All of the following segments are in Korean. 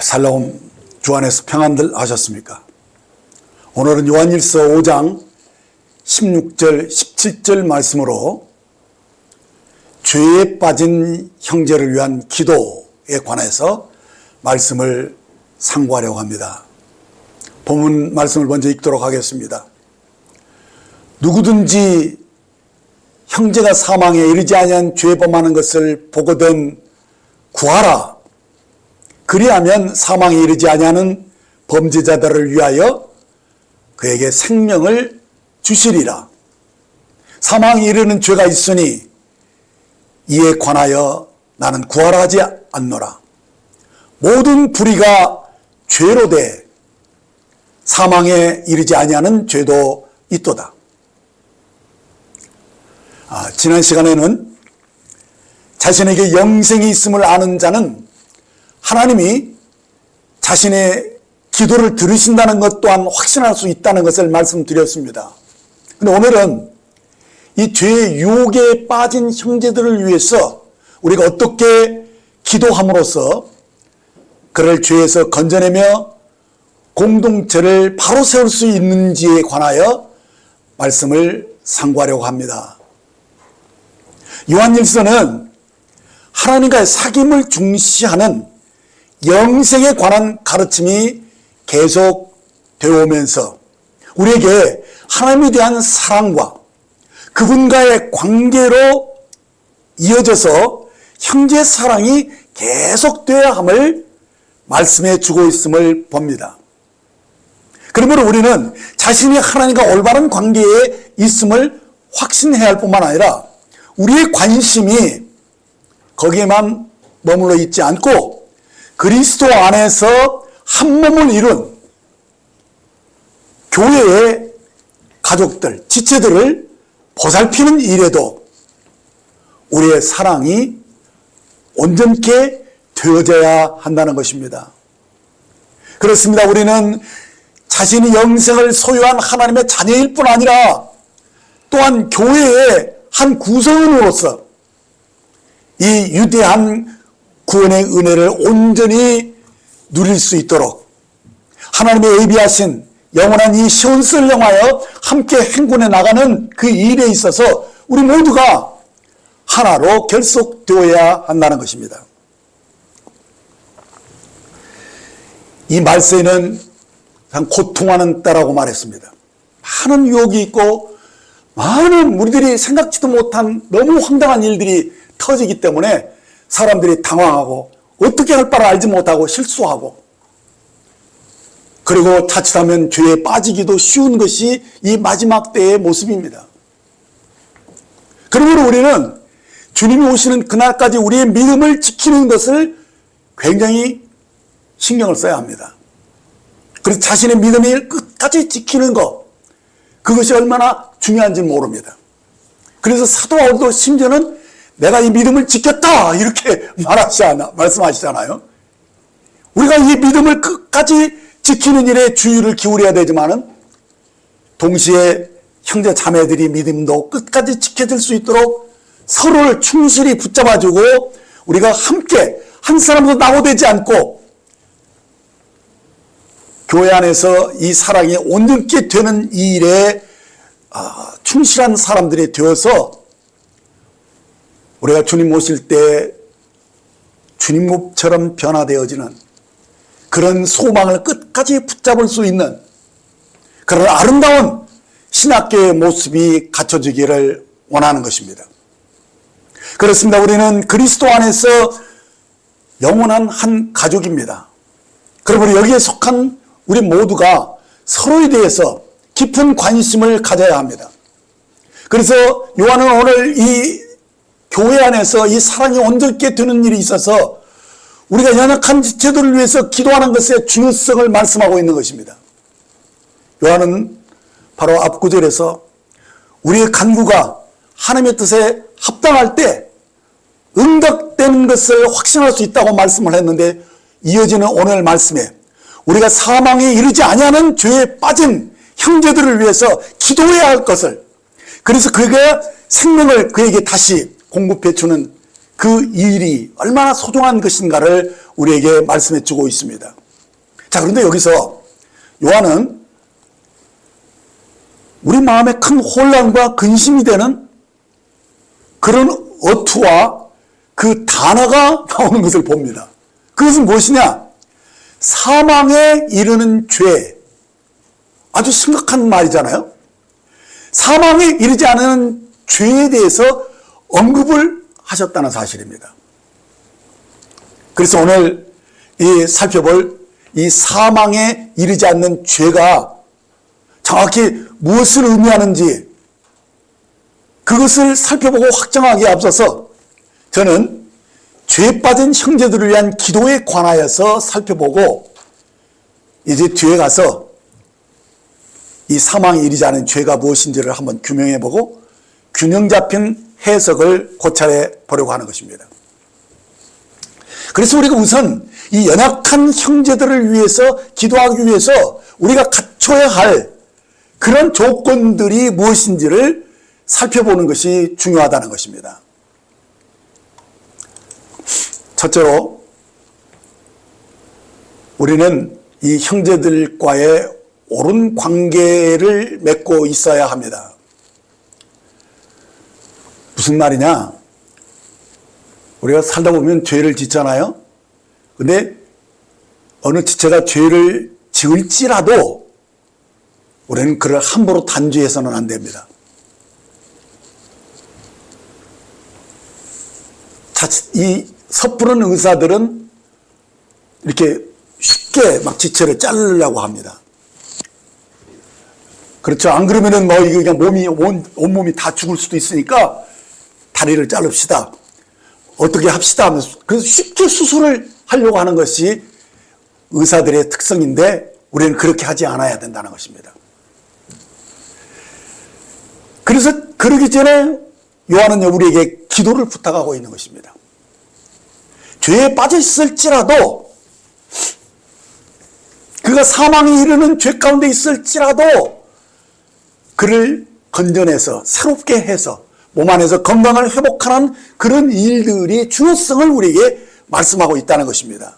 살라움 주 안에서 평안들 하셨습니까? 오늘은 요한일서 5장 16절 17절 말씀으로 죄에 빠진 형제를 위한 기도에 관해서 말씀을 상고하려고 합니다. 본문 말씀을 먼저 읽도록 하겠습니다. 누구든지 형제가 사망에 이르지 아니한 죄 범하는 것을 보거든 구하라. 그리하면 사망에 이르지 아니하는 범죄자들을 위하여 그에게 생명을 주시리라. 사망에 이르는 죄가 있으니 이에 관하여 나는 구하라 하지 않노라. 모든 불의가 죄로 돼 사망에 이르지 아니하는 죄도 있도다. 지난 시간에는 자신에게 영생이 있음을 아는 자는 하나님이 자신의 기도를 들으신다는 것 또한 확신할 수 있다는 것을 말씀드렸습니다. 그런데 오늘은 이 죄의 유혹에 빠진 형제들을 위해서 우리가 어떻게 기도함으로써 그를 죄에서 건져내며 공동체를 바로 세울 수 있는지에 관하여 말씀을 상고하려고 합니다. 요한일서는 하나님과의 사귐을 중시하는 영생에 관한 가르침이 계속 되어 오면서 우리에게 하나님에 대한 사랑과 그분과의 관계로 이어져서 형제 사랑이 계속되어야 함을 말씀해 주고 있음을 봅니다. 그러므로 우리는 자신이 하나님과 올바른 관계에 있음을 확신해야 할 뿐만 아니라 우리의 관심이 거기에만 머물러 있지 않고 그리스도 안에서 한 몸을 이룬 교회의 가족들, 지체들을 보살피는 일에도 우리의 사랑이 온전케 되어져야 한다는 것입니다. 그렇습니다. 우리는 자신이 영생을 소유한 하나님의 자녀일 뿐 아니라 또한 교회의 한 구성원으로서 이 위대한 구원의 은혜를 온전히 누릴 수 있도록 하나님의 예비하신 영원한 이 시온스를 향하여 함께 행군해 나가는 그 일에 있어서 우리 모두가 하나로 결속되어야 한다는 것입니다. 이 말세에는 참 고통하는 때라고 말했습니다. 많은 유혹이 있고 많은 우리들이 생각지도 못한 너무 황당한 일들이 터지기 때문에 사람들이 당황하고 어떻게 할 바를 알지 못하고 실수하고 그리고 자칫하면 죄에 빠지기도 쉬운 것이 이 마지막 때의 모습입니다. 그러므로 우리는 주님이 오시는 그날까지 우리의 믿음을 지키는 것을 굉장히 신경을 써야 합니다. 그래서 자신의 믿음을 끝까지 지키는 것, 그것이 얼마나 중요한지 모릅니다. 그래서 사도 바울도 심지어는 내가 이 믿음을 지켰다 이렇게 말씀하시잖아요. 우리가 이 믿음을 끝까지 지키는 일에 주의를 기울여야 되지만은 동시에 형제 자매들이 믿음도 끝까지 지켜질 수 있도록 서로를 충실히 붙잡아주고 우리가 함께 한 사람도 낙오되지 않고 교회 안에서 이 사랑이 온전케 되는 이 일에 충실한 사람들이 되어서 우리가 주님 오실 때 주님처럼 변화되어지는 그런 소망을 끝까지 붙잡을 수 있는 그런 아름다운 신학교의 모습이 갖춰지기를 원하는 것입니다. 그렇습니다. 우리는 그리스도 안에서 영원한 한 가족입니다. 그러므로 여기에 속한 우리 모두가 서로에 대해서 깊은 관심을 가져야 합니다. 그래서 요한은 오늘 이 교회 안에서 이 사랑이 온전케 되는 일이 있어서 우리가 연약한 지체들을 위해서 기도하는 것의 중요성을 말씀하고 있는 것입니다. 요한은 바로 앞구절에서 우리의 간구가 하나님의 뜻에 합당할 때 응답되는 것을 확신할 수 있다고 말씀을 했는데 이어지는 오늘 말씀에 우리가 사망에 이르지 아니하는 죄에 빠진 형제들을 위해서 기도해야 할 것을 그래서 그가 생명을 그에게 다시 공급해 주는 그 일이 얼마나 소중한 것인가를 우리에게 말씀해 주고 있습니다. 자, 그런데 여기서 요한은 우리 마음에 큰 혼란과 근심이 되는 그런 어투와 그 단어가 나오는 것을 봅니다. 그것은 무엇이냐? 사망에 이르는 죄. 아주 심각한 말이잖아요. 사망에 이르지 않은 죄에 대해서 언급을 하셨다는 사실입니다. 그래서 오늘 살펴볼 이 사망에 이르지 않는 죄가 정확히 무엇을 의미하는지 그것을 살펴보고 확정하기에 앞서서 저는 죄에 빠진 형제들을 위한 기도에 관하여서 살펴보고 이제 뒤에 가서 이 사망에 이르지 않은 죄가 무엇인지를 한번 규명해보고 균형 잡힌 해석을 고찰해 보려고 하는 것입니다. 그래서 우리가 우선 이 연약한 형제들을 위해서 기도하기 위해서 우리가 갖춰야 할 그런 조건들이 무엇인지를 살펴보는 것이 중요하다는 것입니다. 첫째로 우리는 이 형제들과의 옳은 관계를 맺고 있어야 합니다. 무슨 말이냐? 우리가 살다 보면 죄를 짓잖아요. 근데 어느 지체가 죄를 지을지라도 우리는 그를 함부로 단죄해서는 안 됩니다. 이 섣부른 의사들은 이렇게 쉽게 막 지체를 자르려고 합니다. 그렇죠. 안 그러면은 뭐 이거 그냥 온몸이 다 죽을 수도 있으니까 다리를 자릅시다. 어떻게 합시다 하면서 그래서 쉽게 수술을 하려고 하는 것이 의사들의 특성인데 우리는 그렇게 하지 않아야 된다는 것입니다. 그래서 그러기 전에 요한은 우리에게 기도를 부탁하고 있는 것입니다. 죄에 빠져 있을지라도 그가 사망에 이르는 죄 가운데 있을지라도 그를 건져내서 새롭게 해서 몸 안에서 건강을 회복하는 그런 일들이 중요성을 우리에게 말씀하고 있다는 것입니다.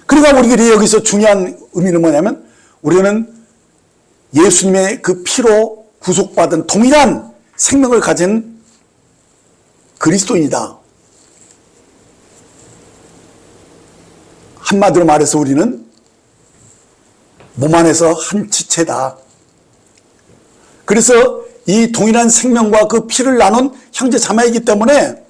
그러니까 우리들이 여기서 중요한 의미는 뭐냐면 우리는 예수님의 그 피로 구속받은 동일한 생명을 가진 그리스도인이다. 한마디로 말해서 우리는 몸 안에서 한 지체다. 그래서 이 동일한 생명과 그 피를 나눈 형제 자매이기 때문에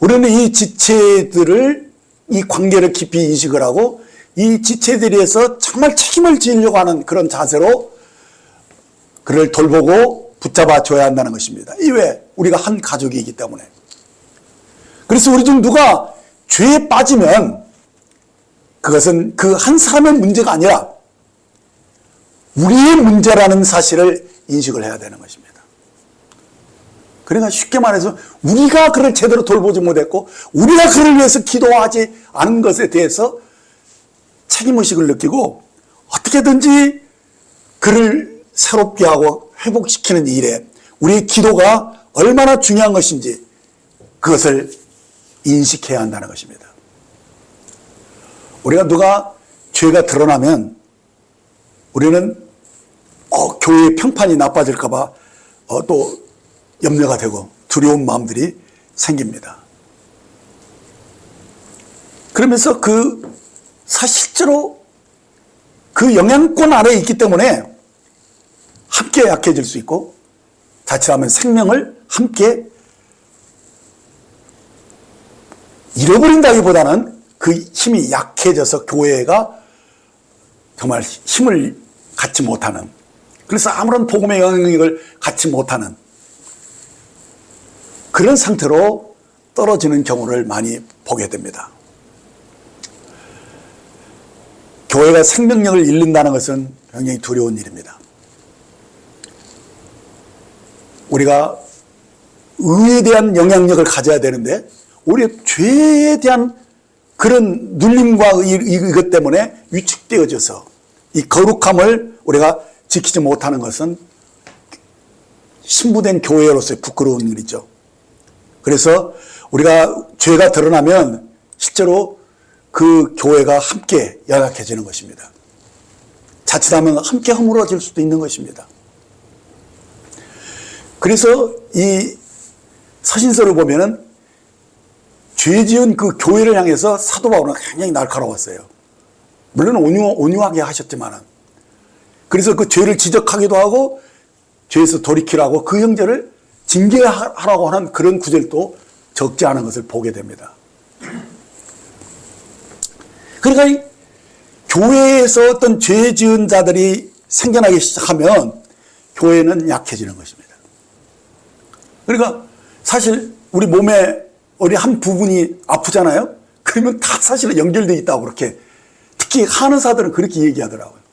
우리는 이 지체들을 이 관계를 깊이 인식을 하고 이 지체들에서 정말 책임을 지으려고 하는 그런 자세로 그를 돌보고 붙잡아 줘야 한다는 것입니다. 이외에 우리가 한 가족이기 때문에. 그래서 우리 중 누가 죄에 빠지면 그것은 그 한 사람의 문제가 아니라 우리의 문제라는 사실을 인식을 해야 되는 것입니다. 그러니까 쉽게 말해서 우리가 그를 제대로 돌보지 못했고 우리가 그를 위해서 기도하지 않은 것에 대해서 책임의식을 느끼고 어떻게든지 그를 새롭게 하고 회복시키는 일에 우리의 기도가 얼마나 중요한 것인지 그것을 인식해야 한다는 것입니다. 우리가 누가 죄가 드러나면 우리는 교회의 평판이 나빠질까 봐 또 염려가 되고 두려운 마음들이 생깁니다. 그러면서 실제로 그 영향권 아래에 있기 때문에 함께 약해질 수 있고 자칫하면 생명을 함께 잃어버린다기보다는 그 힘이 약해져서 교회가 정말 힘을 갖지 못하는, 그래서 아무런 복음의 영향력을 갖지 못하는 그런 상태로 떨어지는 경우를 많이 보게 됩니다. 교회가 생명력을 잃는다는 것은 굉장히 두려운 일입니다. 우리가 의에 대한 영향력을 가져야 되는데 우리 죄에 대한 그런 눌림과 이것 때문에 위축되어져서 이 거룩함을 우리가 지키지 못하는 것은 신부된 교회로서의 부끄러운 일이죠. 그래서 우리가 죄가 드러나면 실제로 그 교회가 함께 연약해지는 것입니다. 자칫하면 함께 허물어질 수도 있는 것입니다. 그래서 이 서신서를 보면은 죄 지은 그 교회를 향해서 사도 바울은 굉장히 날카로웠어요. 물론 온유하게 하셨지만은. 그래서 그 죄를 지적하기도 하고 죄에서 돌이키라고 그 형제를 징계하라고 하는 그런 구절도 적지 않은 것을 보게 됩니다. 그러니까 교회에서 어떤 죄 지은 자들이 생겨나기 시작하면 교회는 약해지는 것입니다. 그러니까 사실 우리 몸에 어디 한 부분이 아프잖아요. 그러면 다 사실은 연결되어 있다고 그렇게 특히 한의사들은 그렇게 얘기하더라고요.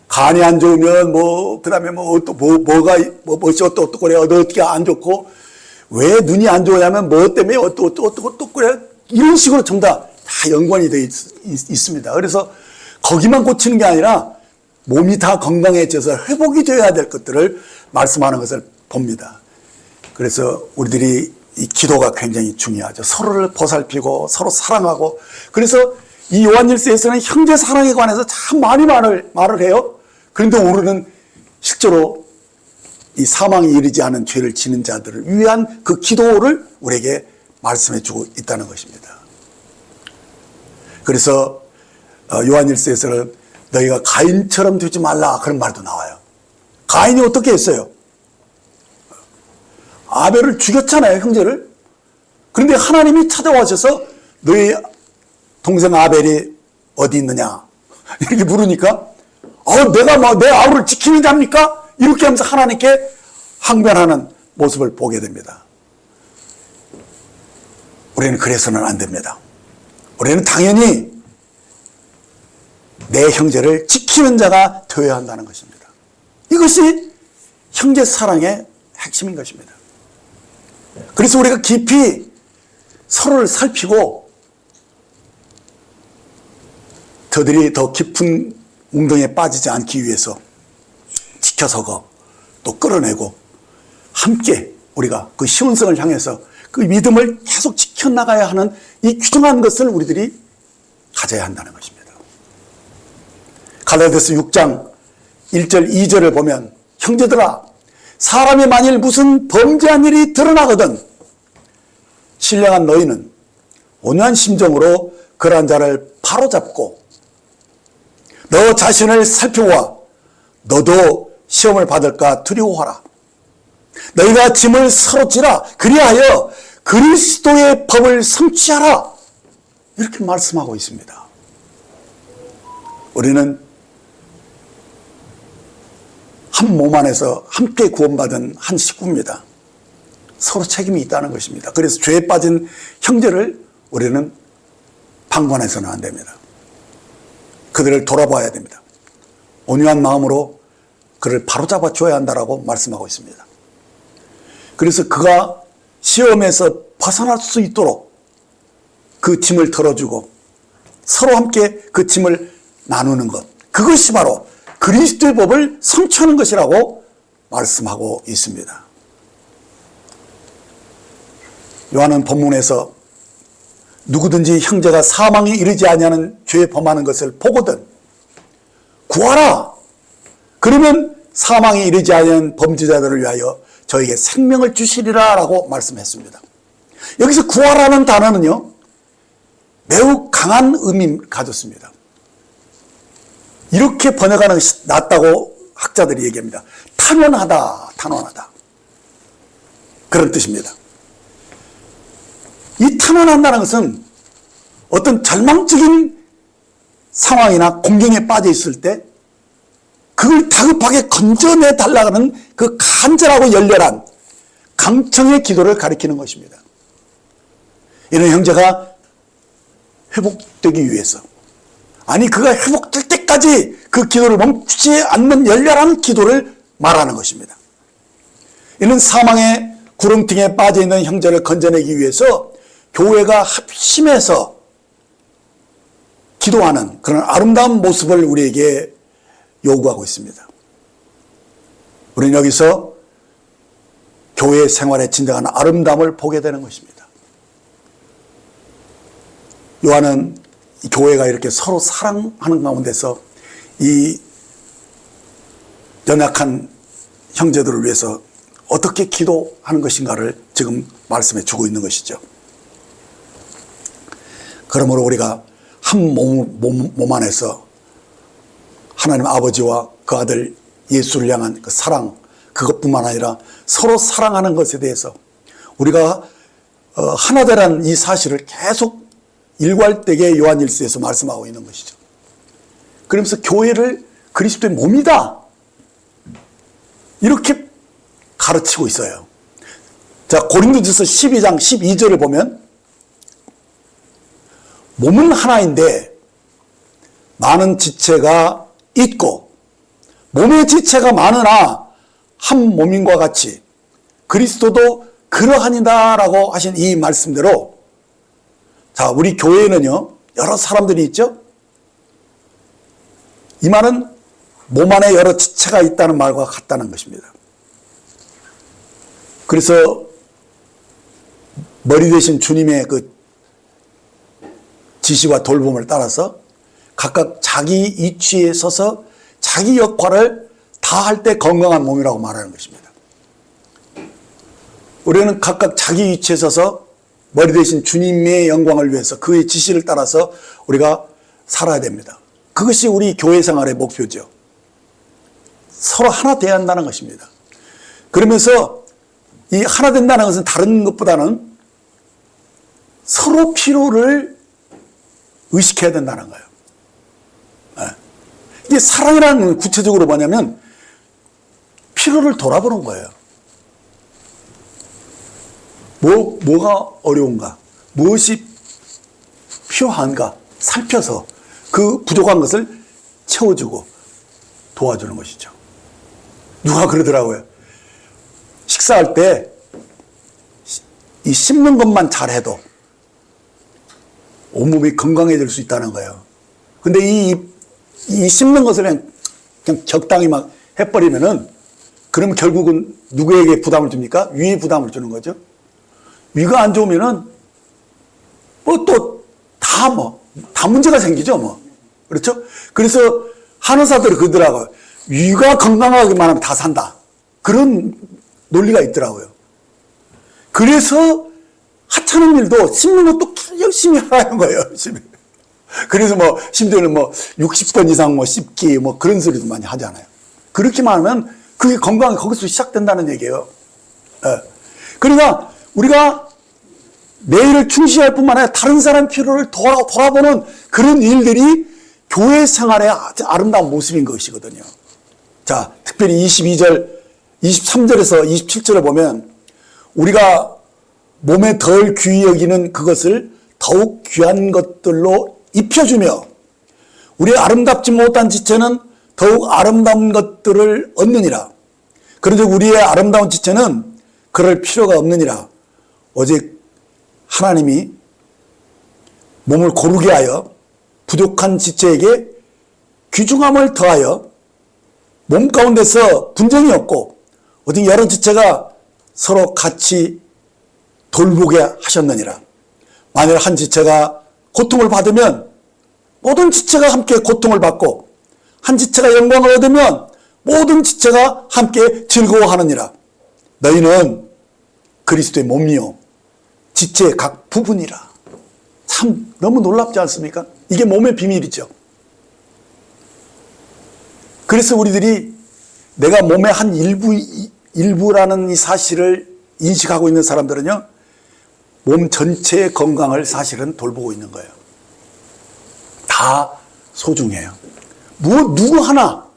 간이 안 좋으면 그다음에 뭐가 어떻고 그래 어떻게 안 좋고 왜 눈이 안 좋냐면 뭐 때문에 어떻고 그래 이런 식으로 전부 다 연관이 되어 있습니다. 그래서 거기만 고치는 게 아니라 몸이 다 건강해져서 회복이 되어야 될 것들을 말씀하는 것을 봅니다. 그래서 우리들이 이 기도가 굉장히 중요하죠. 서로를 보살피고 서로 사랑하고. 그래서 이 요한일서에서는 형제 사랑에 관해서 참 많이 말을 해요. 그런데 우리는 실제로 이 사망에 이르지 않은 죄를 지는 자들을 위한 그 기도를 우리에게 말씀해 주고 있다는 것입니다. 그래서 요한일서에서는 너희가 가인처럼 되지 말라 그런 말도 나와요. 가인이 어떻게 했어요? 아벨을 죽였잖아요, 형제를. 그런데 하나님이 찾아와셔서 너희 동생 아벨이 어디 있느냐 이렇게 물으니까 내가 내 아우를 지키는 자입니까? 이렇게 하면서 하나님께 항변하는 모습을 보게 됩니다. 우리는 그래서는 안 됩니다. 우리는 당연히 내 형제를 지키는 자가 되어야 한다는 것입니다. 이것이 형제 사랑의 핵심인 것입니다. 그래서 우리가 깊이 서로를 살피고 저들이 더 깊은 웅덩이에 빠지지 않기 위해서 지켜서고 또 끌어내고 함께 우리가 그 시온성을 향해서 그 믿음을 계속 지켜나가야 하는 이 귀중한 것을 우리들이 가져야 한다는 것입니다. 갈라디아서 6장 1절 2절을 보면 형제들아 사람이 만일 무슨 범죄한 일이 드러나거든 신령한 너희는 온유한 심정으로 그러한 자를 바로잡고 너 자신을 살펴보아 너도 시험을 받을까 두려워하라. 너희가 짐을 서로 지라 그리하여 그리스도의 법을 성취하라. 이렇게 말씀하고 있습니다. 우리는 한 몸 안에서 함께 구원받은 한 식구입니다. 서로 책임이 있다는 것입니다. 그래서 죄에 빠진 형제를 우리는 방관해서는 안 됩니다. 그들을 돌아봐야 됩니다. 온유한 마음으로 그를 바로잡아 줘야 한다라고 말씀하고 있습니다. 그래서 그가 시험에서 벗어날 수 있도록 그 짐을 덜어주고 서로 함께 그 짐을 나누는 것, 그것이 바로 그리스도의 법을 성취하는 것이라고 말씀하고 있습니다. 요한은 본문에서 누구든지 형제가 사망에 이르지 아니하는 죄에 범하는 것을 보거든 구하라. 그러면 사망에 이르지 아니하는 범죄자들을 위하여 저에게 생명을 주시리라 라고 말씀했습니다. 여기서 구하라는 단어는요 매우 강한 의미를 가졌습니다. 이렇게 번역하는 것이 낫다고 학자들이 얘기합니다. 탄원하다, 탄원하다. 그런 뜻입니다. 이 탄원한다는 것은 어떤 절망적인 상황이나 공경에 빠져 있을 때 그걸 다급하게 건져내 달라는 그 간절하고 열렬한 강청의 기도를 가리키는 것입니다. 이런 형제가 회복되기 위해서, 아니 그가 회복될 때까지 그 기도를 멈추지 않는 열렬한 기도를 말하는 것입니다. 이는 사망의 구렁텅이에 빠져있는 형제를 건져내기 위해서 교회가 합심해서 기도하는 그런 아름다운 모습을 우리에게 요구하고 있습니다. 우리는 여기서 교회 생활의 진정한 아름다움을 보게 되는 것입니다. 요한은 이 교회가 이렇게 서로 사랑하는 가운데서 이 연약한 형제들을 위해서 어떻게 기도하는 것인가를 지금 말씀해 주고 있는 것이죠. 그러므로 우리가 한 몸 안에서 하나님 아버지와 그 아들 예수를 향한 그 사랑, 그것뿐만 아니라 서로 사랑하는 것에 대해서 우리가 하나 되라는 이 사실을 계속 일괄되게 요한일서에서 말씀하고 있는 것이죠. 그러면서 교회를 그리스도의 몸이다, 이렇게 가르치고 있어요. 자, 고린도전서 12장 12절을 보면 몸은 하나인데 많은 지체가 있고 몸의 지체가 많으나 한 몸인과 같이 그리스도도 그러하니다라고 하신 이 말씀대로, 자, 우리 교회에는요 여러 사람들이 있죠. 이 말은 몸 안에 여러 지체가 있다는 말과 같다는 것입니다. 그래서 머리 대신 주님의 그 지시와 돌봄을 따라서 각각 자기 위치에 서서 자기 역할을 다 할 때 건강한 몸이라고 말하는 것입니다. 우리는 각각 자기 위치에 서서 머리 대신 주님의 영광을 위해서 그의 지시를 따라서 우리가 살아야 됩니다. 그것이 우리 교회 생활의 목표죠. 서로 하나 되어야 한다는 것입니다. 그러면서 이 하나 된다는 것은 다른 것보다는 서로 필요를 의식해야 된다는 거예요. 이게 사랑이라는 건 구체적으로 뭐냐면 필요를 돌아보는 거예요. 뭐가 어려운가, 무엇이 필요한가 살펴서 그 부족한 것을 채워주고 도와주는 것이죠. 누가 그러더라고요. 식사할 때 이 씹는 것만 잘해도 온몸이 건강해질 수 있다는 거예요. 근데 이 씹는 것을 그냥 적당히 막 해버리면은, 그러면 결국은 누구에게 부담을 줍니까? 위에 부담을 주는 거죠. 위가 안 좋으면은 다 문제가 생기죠, 뭐. 그렇죠? 그래서 한의사들이 그러더라고요. 위가 건강하기만 하면 다 산다. 그런 논리가 있더라고요. 그래서 하찮은 일도 씹는 것도 열심히 하라는 거예요, 열심히. 그래서 심지어는 60번 이상 씹기 그런 소리도 많이 하잖아요. 그렇게만 하면 그게 건강이 거기서 시작된다는 얘기예요. 그러니까 우리가 내일을 충실할 뿐만 아니라 다른 사람 필요를 돌아보는 그런 일들이 교회 생활의 아주 아름다운 모습인 것이거든요. 자, 특별히 22절, 23절에서 27절을 보면 우리가 몸에 덜 귀히 여기는 그것을 더욱 귀한 것들로 입혀주며 우리의 아름답지 못한 지체는 더욱 아름다운 것들을 얻느니라. 그런데 우리의 아름다운 지체는 그럴 필요가 없느니라. 오직 하나님이 몸을 고르게 하여 부족한 지체에게 귀중함을 더하여 몸 가운데서 분쟁이 없고 오직 여러 지체가 서로 같이 돌보게 하셨느니라. 만일 한 지체가 고통을 받으면 모든 지체가 함께 고통을 받고 한 지체가 영광을 얻으면 모든 지체가 함께 즐거워하느니라. 너희는 그리스도의 몸이요 지체의 각 부분이라. 참 너무 놀랍지 않습니까? 이게 몸의 비밀이죠. 그래서 우리들이 내가 몸의 한 일부라는 이 사실을 인식하고 있는 사람들은요, 몸 전체의 건강을 사실은 돌보고 있는 거예요. 다 소중해요. 누구 하나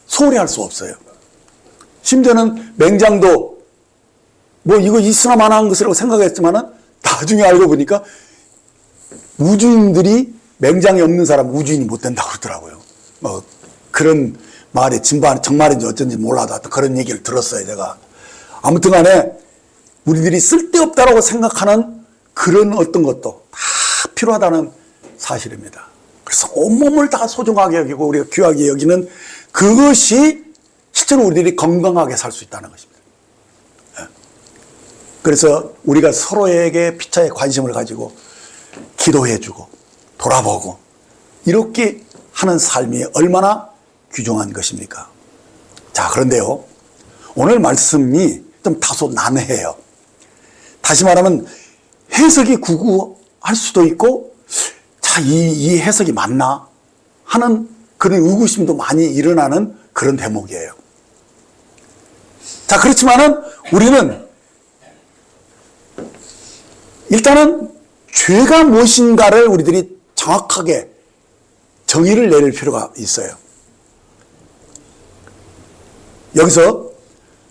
소홀히 할 수 없어요. 심지어는 맹장도 이거 있으나 마나한 것이라고 생각했지만은 나중에 알고 보니까 우주인들이 맹장이 없는 사람 우주인이 못 된다고 그러더라고요. 그런 말이 정말인지 어쩐지 몰라도 그런 얘기를 들었어요, 제가. 아무튼 간에 우리들이 쓸데없다라고 생각하는 그런 어떤 것도 다 필요하다는 사실입니다. 그래서 온몸을 다 소중하게 여기고 우리가 귀하게 여기는 그것이 실제로 우리들이 건강하게 살 수 있다는 것입니다. 그래서 우리가 서로에게 피차에 관심을 가지고 기도해주고 돌아보고 이렇게 하는 삶이 얼마나 귀중한 것입니까? 자, 그런데요, 오늘 말씀이 좀 다소 난해해요. 다시 말하면 해석이 구구할 수도 있고, 자, 이 해석이 맞나 하는 그런 의구심도 많이 일어나는 그런 대목이에요. 자, 그렇지만은 우리는 일단은 죄가 무엇인가를 우리들이 정확하게 정의를 내릴 필요가 있어요. 여기서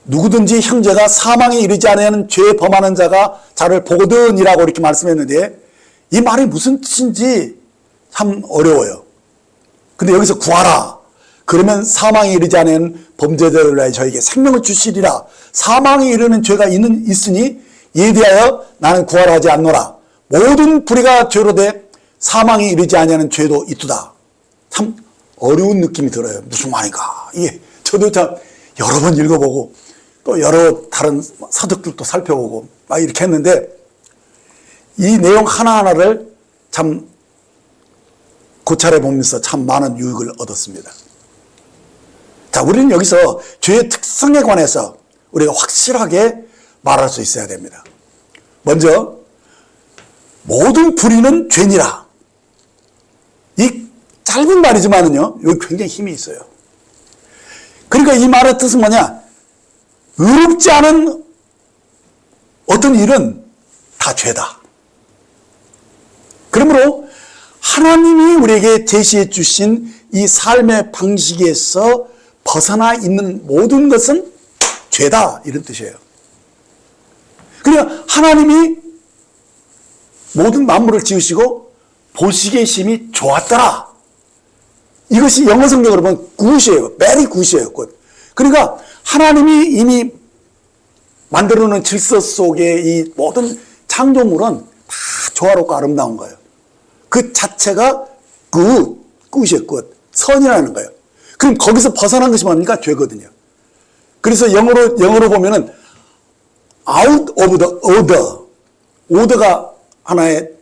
누구든지 형제가 사망에 이르지 않으면 죄 범하는 자가 자를 보거든이라고 이렇게 말씀했는데, 이 말이 무슨 뜻인지 참 어려워요. 근데 여기서 구하라, 그러면 사망에 이르지 않으면 범죄자를 위하여 저에게 생명을 주시리라. 사망에 이르는 죄가 있으니 이에 대하여 나는 구하라 하지 않노라. 모든 불의가 죄로 돼 사망에 이르지 아니하는 죄도 있도다. 참 어려운 느낌이 들어요. 무슨 말인가. 이게 저도 참 여러 번 읽어보고 또 여러 다른 서적들도 살펴보고 막 이렇게 했는데, 이 내용 하나하나를 참 고찰해 보면서 참 많은 유익을 얻었습니다. 자, 우리는 여기서 죄의 특성에 관해서 우리가 확실하게 말할 수 있어야 됩니다. 먼저 모든 불의는 죄니라. 이 짧은 말이지만은요, 여기 굉장히 힘이 있어요. 그러니까 이 말의 뜻은 뭐냐? 의롭지 않은 어떤 일은 다 죄다. 그러므로 하나님이 우리에게 제시해 주신 이 삶의 방식에서 벗어나 있는 모든 것은 죄다, 이런 뜻이에요. 그러니까 하나님이 모든 만물을 지으시고 보시기에 심히 좋았더라. 이것이 영어 성경으로 보면 굿이에요. very 굿이에요. 굿. 그러니까 하나님이 이미 만들어 놓은 질서 속에 이 모든 창조물은 다 조화롭고 아름다운 거예요. 그 자체가 굿이에요. 굿. 선이라는 거예요. 그럼 거기서 벗어난 것이 뭡니까? 죄거든요. 그래서 영어로 보면은 out of the order. order가 하나의,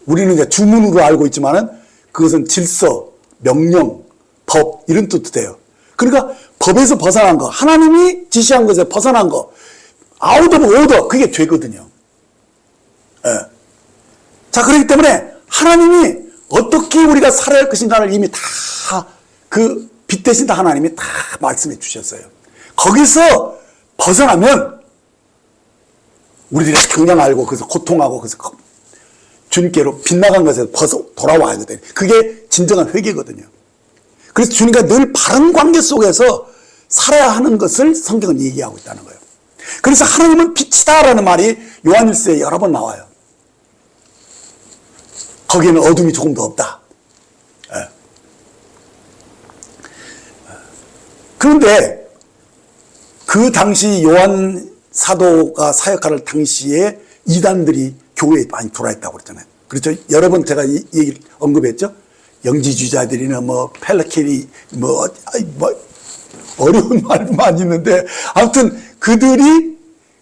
우리는 이제 주문으로 알고 있지만은 그것은 질서, 명령, 법, 이런 뜻도 돼요. 그러니까 법에서 벗어난 거, 하나님이 지시한 것에서 벗어난 거, out of order, 그게 죄거든요. 예. 자, 그렇기 때문에 하나님이 어떻게 우리가 살아야 할 것인가를 이미 다 그 빛 대신 다 하나님이 다 말씀해 주셨어요. 거기서 벗어나면 우리들이 당장 알고 그래서 고통하고 그래서 주님께로 빗나간 것에서 벗어 돌아와야 되거든요. 그게 진정한 회개거든요. 그래서 주님과 늘 바른 관계 속에서 살아야 하는 것을 성경은 얘기하고 있다는 거예요. 그래서 하나님은 빛이다라는 말이 요한일서에 여러 번 나와요. 거기에는 어둠이 조금 더 없다. 예. 그런데 그 당시 요한 사도가 사역할 당시에 이단들이 교회에 많이 들어왔다고 그랬잖아요. 그렇죠? 여러 번 제가 이 얘기를 언급했죠? 영지주의자들이나 펠레케리, 어려운 말도 많이 있는데, 아무튼 그들이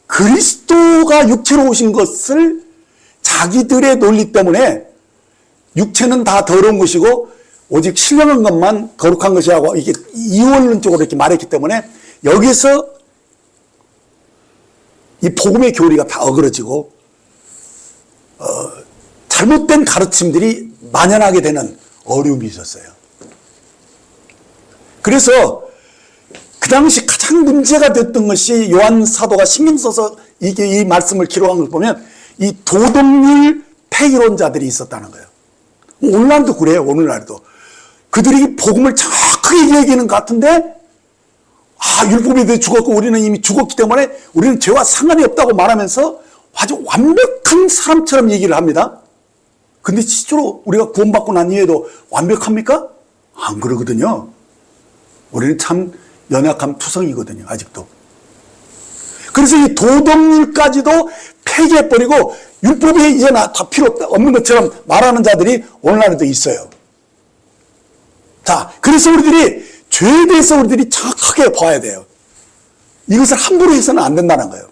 그리스도가 육체로 오신 것을 자기들의 논리 때문에 육체는 다 더러운 것이고 오직 신령한 것만 거룩한 것이라고 이게 이원론적으로 이렇게 말했기 때문에 여기서 이 복음의 교리가 다 어그러지고 잘못된 가르침들이 만연하게 되는 어려움이 있었어요. 그래서 그 당시 가장 문제가 됐던 것이 요한 사도가 신경 써서 이 말씀을 기록한 걸 보면 이 도덕률 폐이론자들이 있었다는 거예요. 오늘날도 그래요. 오늘날도. 그들이 복음을 정확하게 얘기하는 것 같은데, 율법에 대해 죽었고 우리는 이미 죽었기 때문에 우리는 죄와 상관이 없다고 말하면서 아주 완벽한 사람처럼 얘기를 합니다. 근데 실제로 우리가 구원받고 난 이후에도 완벽합니까? 안 그러거든요. 우리는 참 연약한 투성이거든요. 아직도. 그래서 이 도덕률까지도 폐기해버리고 율법이 이제 다 필요 없는 것처럼 말하는 자들이 오늘날에도 있어요. 자, 그래서 우리들이 죄에 대해서 우리들이 정확하게 봐야 돼요. 이것을 함부로 해서는 안 된다는 거예요.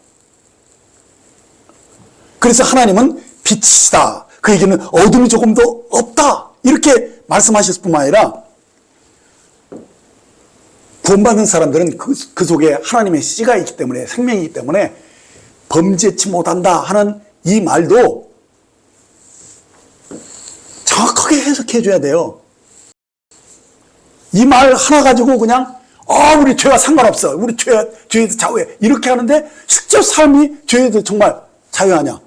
그래서 하나님은 빛이시다. 그에게는 어둠이 조금도 없다. 이렇게 말씀하셨을 뿐만 아니라 구원받는 사람들은 그 속에 하나님의 씨가 있기 때문에, 생명이기 때문에 범죄치 못한다 하는 이 말도 정확하게 해석해 줘야 돼요. 이 말 하나 가지고 그냥 우리 죄와 상관없어, 우리 죄에서 자유해, 이렇게 하는데 실제 삶이 죄에서 정말 자유하냐,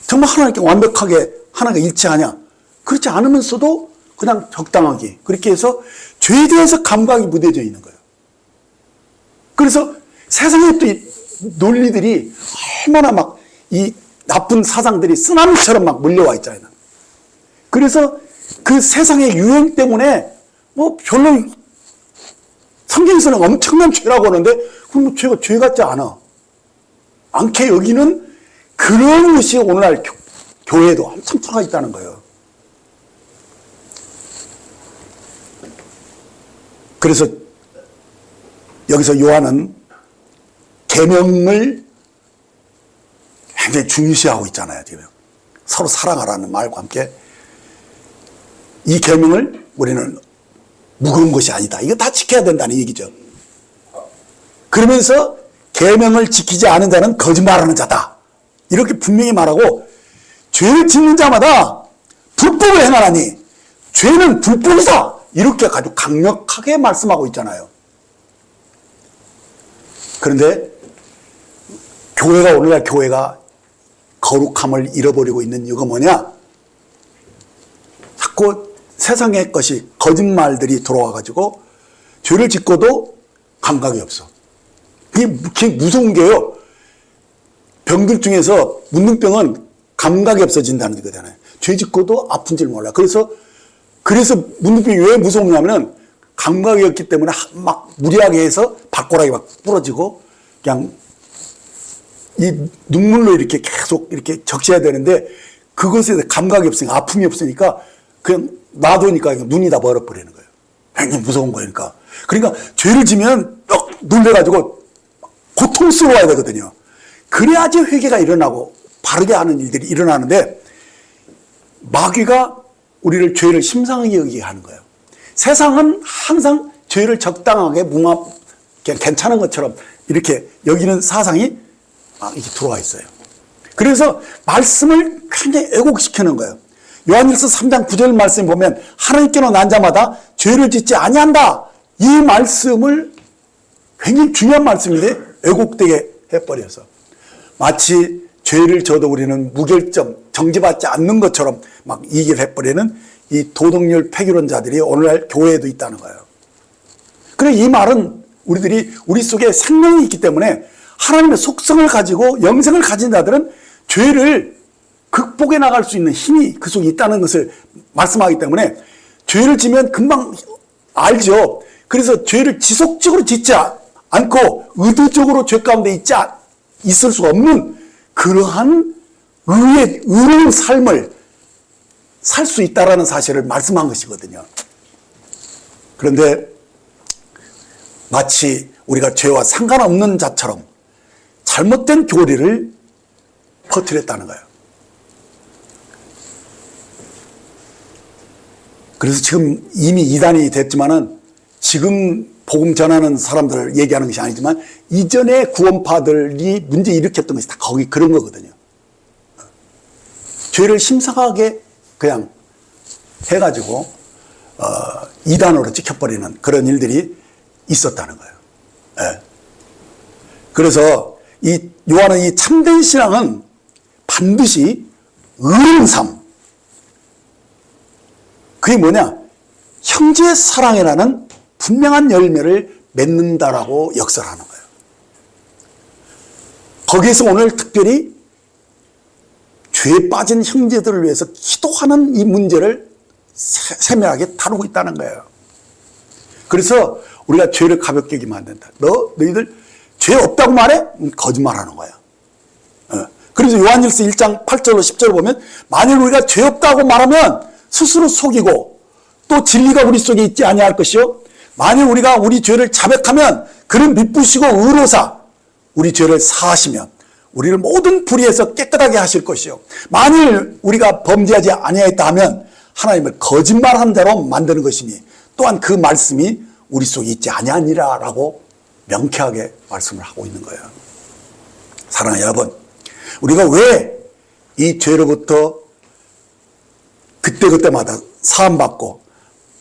정말 하나님께 완벽하게 하나가 일치하냐, 그렇지 않으면서도 그냥 적당하게 그렇게 해서 죄에 대해서 감각이 무뎌져 있는 거예요. 그래서 세상의 또 논리들이 얼마나 막 이 나쁜 사상들이 쓰나미처럼 막 몰려와 있잖아요. 그래서 그 세상의 유행 때문에 뭐 별로 성경에서는 엄청난 죄라고 하는데 그럼 죄가 죄 같지 않게 여기는 그런 것이 오늘날 교회에도 엄청 들어가 있다는 거예요. 그래서 여기서 요한은 계명을 굉장히 중요시하고 있잖아요. 지금 서로 사랑하라는 말과 함께 이 계명을 우리는 무거운 것이 아니다, 이거 다 지켜야 된다는 얘기죠. 그러면서 계명을 지키지 않은 자는 거짓말하는 자다, 이렇게 분명히 말하고, 죄를 짓는 자마다 불법을 행하나니 죄는 불법이다, 이렇게 아주 강력하게 말씀하고 있잖아요. 그런데 교회가, 오늘날 교회가 거룩함을 잃어버리고 있는 이유가 뭐냐? 자꾸 세상의 것이, 거짓말들이 들어와가지고 죄를 짓고도 감각이 없어. 그게 무서운 게요. 병들 중에서 문둥병은 감각이 없어진다는 거잖아요. 죄 짓고도 아픈 줄 몰라. 그래서 문둥병이 왜 무서우냐면은 감각이 없기 때문에 막 무리하게 해서 발가락이 막 부러지고 그냥 이 눈물로 이렇게 계속 이렇게 적셔야 되는데 그것에 감각이 없으니까, 아픔이 없으니까 그냥 놔두니까 눈이 다 멀어버리는 거예요. 굉장히 무서운 거니까. 그러니까 죄를 지면 막 놀래가지고 고통스러워야 되거든요. 그래야지 회개가 일어나고 바르게 하는 일들이 일어나는데, 마귀가 우리를 죄를 심상하게 여기게 하는 거예요. 세상은 항상 죄를 적당하게 그냥 괜찮은 것처럼 이렇게 여기는 사상이 이렇게 들어와 있어요. 그래서 말씀을 굉장히 왜곡시키는 거예요. 요한일서 3장 9절 말씀 보면 하나님께로 난 자마다 죄를 짓지 아니한다, 이 말씀을 굉장히 중요한 말씀인데 왜곡되게 해버려서 마치 죄를 져도 우리는 무결점, 정죄받지 않는 것처럼 막 얘기를 해버리는 이 도덕률 폐기론자들이 오늘날 교회에도 있다는 거예요. 그래, 이 말은 우리 속에 생명이 있기 때문에 하나님의 속성을 가지고 영생을 가진 자들은 죄를 극복해 나갈 수 있는 힘이 그 속에 있다는 것을 말씀하기 때문에 죄를 지면 금방 알죠. 그래서 죄를 지속적으로 짓지 않고 의도적으로 죄 가운데 있을 수 없는 그러한 의로운 삶을 살 수 있다라는 사실을 말씀한 것이거든요. 그런데 마치 우리가 죄와 상관없는 자처럼 잘못된 교리를 퍼뜨렸다는 거예요. 그래서 지금 이미 이단이 됐지만은 지금 복음 전하는 사람들 얘기하는 것이 아니지만 이전에 구원파들이 문제 일으켰던 것이 다 거기 그런 거거든요. 죄를 심상하게 그냥 해가지고 이단으로 찍혀버리는 그런 일들이 있었다는 거예요. 네. 그래서 이 요한은 이 참된 신앙은 반드시 의로운 삶, 그게 뭐냐? 형제의 사랑이라는 분명한 열매를 맺는다라고 역설하는 거예요. 거기에서 오늘 특별히 죄에 빠진 형제들을 위해서 기도하는 이 문제를 세밀하게 다루고 있다는 거예요. 그래서 우리가 죄를 가볍게 여기면 안 된다. 너희들 죄 없다고 말해? 거짓말하는 거야. 그래서 요한일서 1장 8절로 10절을 보면 만일 우리가 죄 없다고 말하면 스스로 속이고 또 진리가 우리 속에 있지 아니할 것이요, 만일 우리가 우리 죄를 자백하면 그는 미쁘시고 의로사 우리 죄를 사하시면 우리를 모든 불의에서 깨끗하게 하실 것이요 만일 우리가 범죄하지 아니하였다 하면 하나님을 거짓말하는 자로 만드는 것이니 또한 그 말씀이 우리 속에 있지 아니하니라 라고 명쾌하게 말씀을 하고 있는 거예요. 사랑하는 여러분, 우리가 왜 이 죄로부터 그때그때마다 사함받고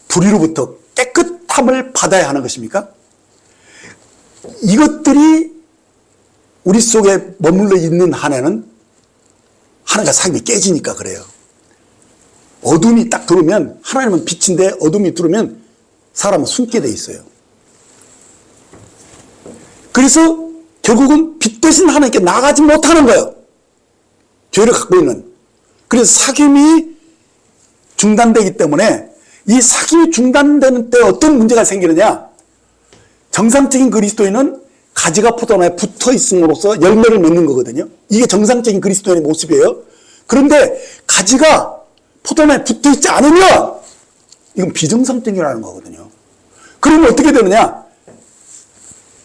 불의로부터 깨끗함을 받아야 하는 것입니까? 이것들이 우리 속에 머물러 있는 한에는 하나님과 사귐이 깨지니까 그래요. 어둠이 딱 들어오면, 하나님은 빛인데 어둠이 들어오면 사람은 숨게 돼 있어요. 그래서 결국은 빛 대신 하나님께 나가지 못하는 거예요. 죄를 갖고 있는. 그래서 사귐이 중단되기 때문에 이 사귐이 중단되는 때 어떤 문제가 생기느냐? 정상적인 그리스도인은 가지가 포도나무에 붙어 있음으로써 열매를 맺는 거거든요. 이게 정상적인 그리스도인의 모습이에요. 그런데 가지가 포도나무에 붙어 있지 않으면 이건 비정상적이라는 거거든요. 그러면 어떻게 되느냐?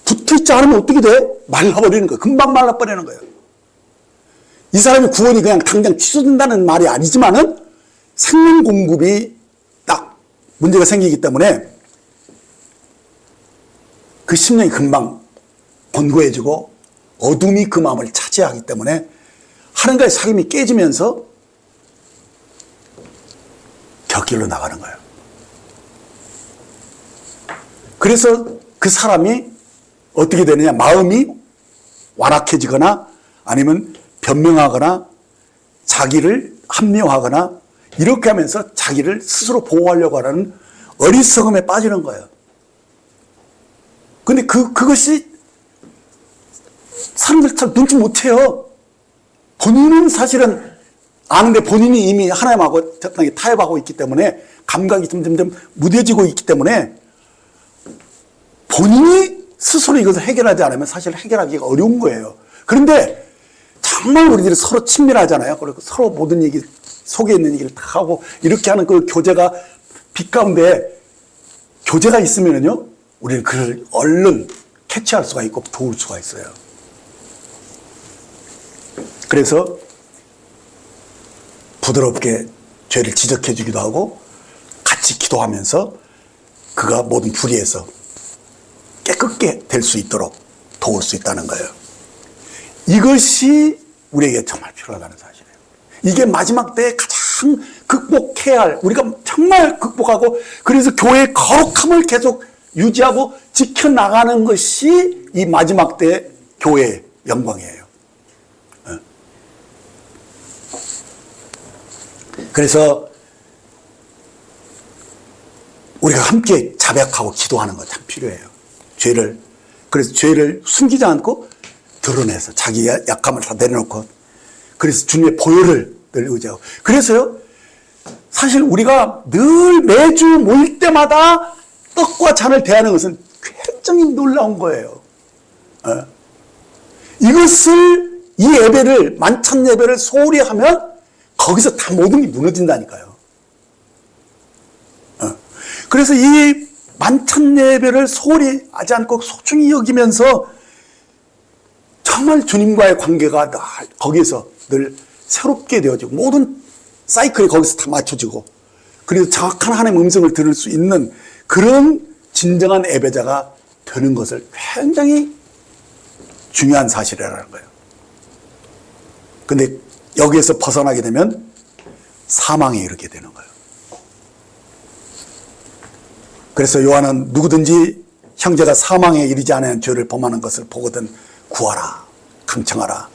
붙어 있지 않으면 어떻게 돼? 말라버리는 거예요. 금방 말라버리는 거예요. 이 사람의 구원이 그냥 당장 취소된다는 말이 아니지만은 생명 공급이 딱 문제가 생기기 때문에 그 심령이 금방 번거해지고 어둠이 그 마음을 차지하기 때문에 하나님과의 사귐이 깨지면서 곁길로 나가는 거예요. 그래서 그 사람이 어떻게 되느냐? 마음이 완악해지거나 아니면 변명하거나 자기를 합리화하거나 이렇게 하면서 자기를 스스로 보호하려고 하는 어리석음에 빠지는 거예요. 근데 그것이 사람들 잘 눈치 못 채요. 본인은 사실은 아는데 본인이 이미 하나님하고 적당히 타협하고 있기 때문에 감각이 점점 무뎌지고 있기 때문에 본인이 스스로 이것을 해결하지 않으면 사실 해결하기가 어려운 거예요. 그런데 정말 우리들이 서로 친밀하잖아요. 그리고 서로 모든 얘기, 속에 있는 얘기를 다 하고 이렇게 하는 그 교제가 빛 가운데 교제가 있으면요, 우리는 그를 얼른 캐치할 수가 있고 도울 수가 있어요. 그래서 부드럽게 죄를 지적해 주기도 하고 같이 기도하면서 그가 모든 불의에서 깨끗게 될 수 있도록 도울 수 있다는 거예요. 이것이 우리에게 정말 필요하다는 사실이에요. 이게 마지막 때에 가장 극복해야 할, 우리가 정말 극복하고 그래서 교회의 거룩함을 계속 유지하고 지켜나가는 것이 이 마지막 때 교회의 영광이에요. 그래서 우리가 함께 자백하고 기도하는 거 참 필요해요. 그래서 죄를 숨기지 않고 드러내서 자기 약함을 다 내려놓고, 그래서 주님의 보혈을 늘 의지하고. 그래서요, 사실 우리가 늘 매주 모일 때마다 떡과 잔을 대하는 것은 굉장히 놀라운 거예요. 이것을, 이 예배를, 만찬 예배를 소홀히 하면 거기서 다 모든 게 무너진다니까요. 그래서 이 만찬 예배를 소홀히 하지 않고 소중히 여기면서 정말 주님과의 관계가 거기에서 늘 새롭게 되어지고 모든 사이클이 거기서 다 맞춰지고, 그래서 정확한 하나님의 음성을 들을 수 있는 그런 진정한 예배자가 되는 것을 굉장히 중요한 사실이라는 거예요. 근데 여기에서 벗어나게 되면 사망에 이르게 되는 거예요. 그래서 요한은 누구든지 형제가 사망에 이르지 않은 죄를 범하는 것을 보거든 구하라, 강청하라.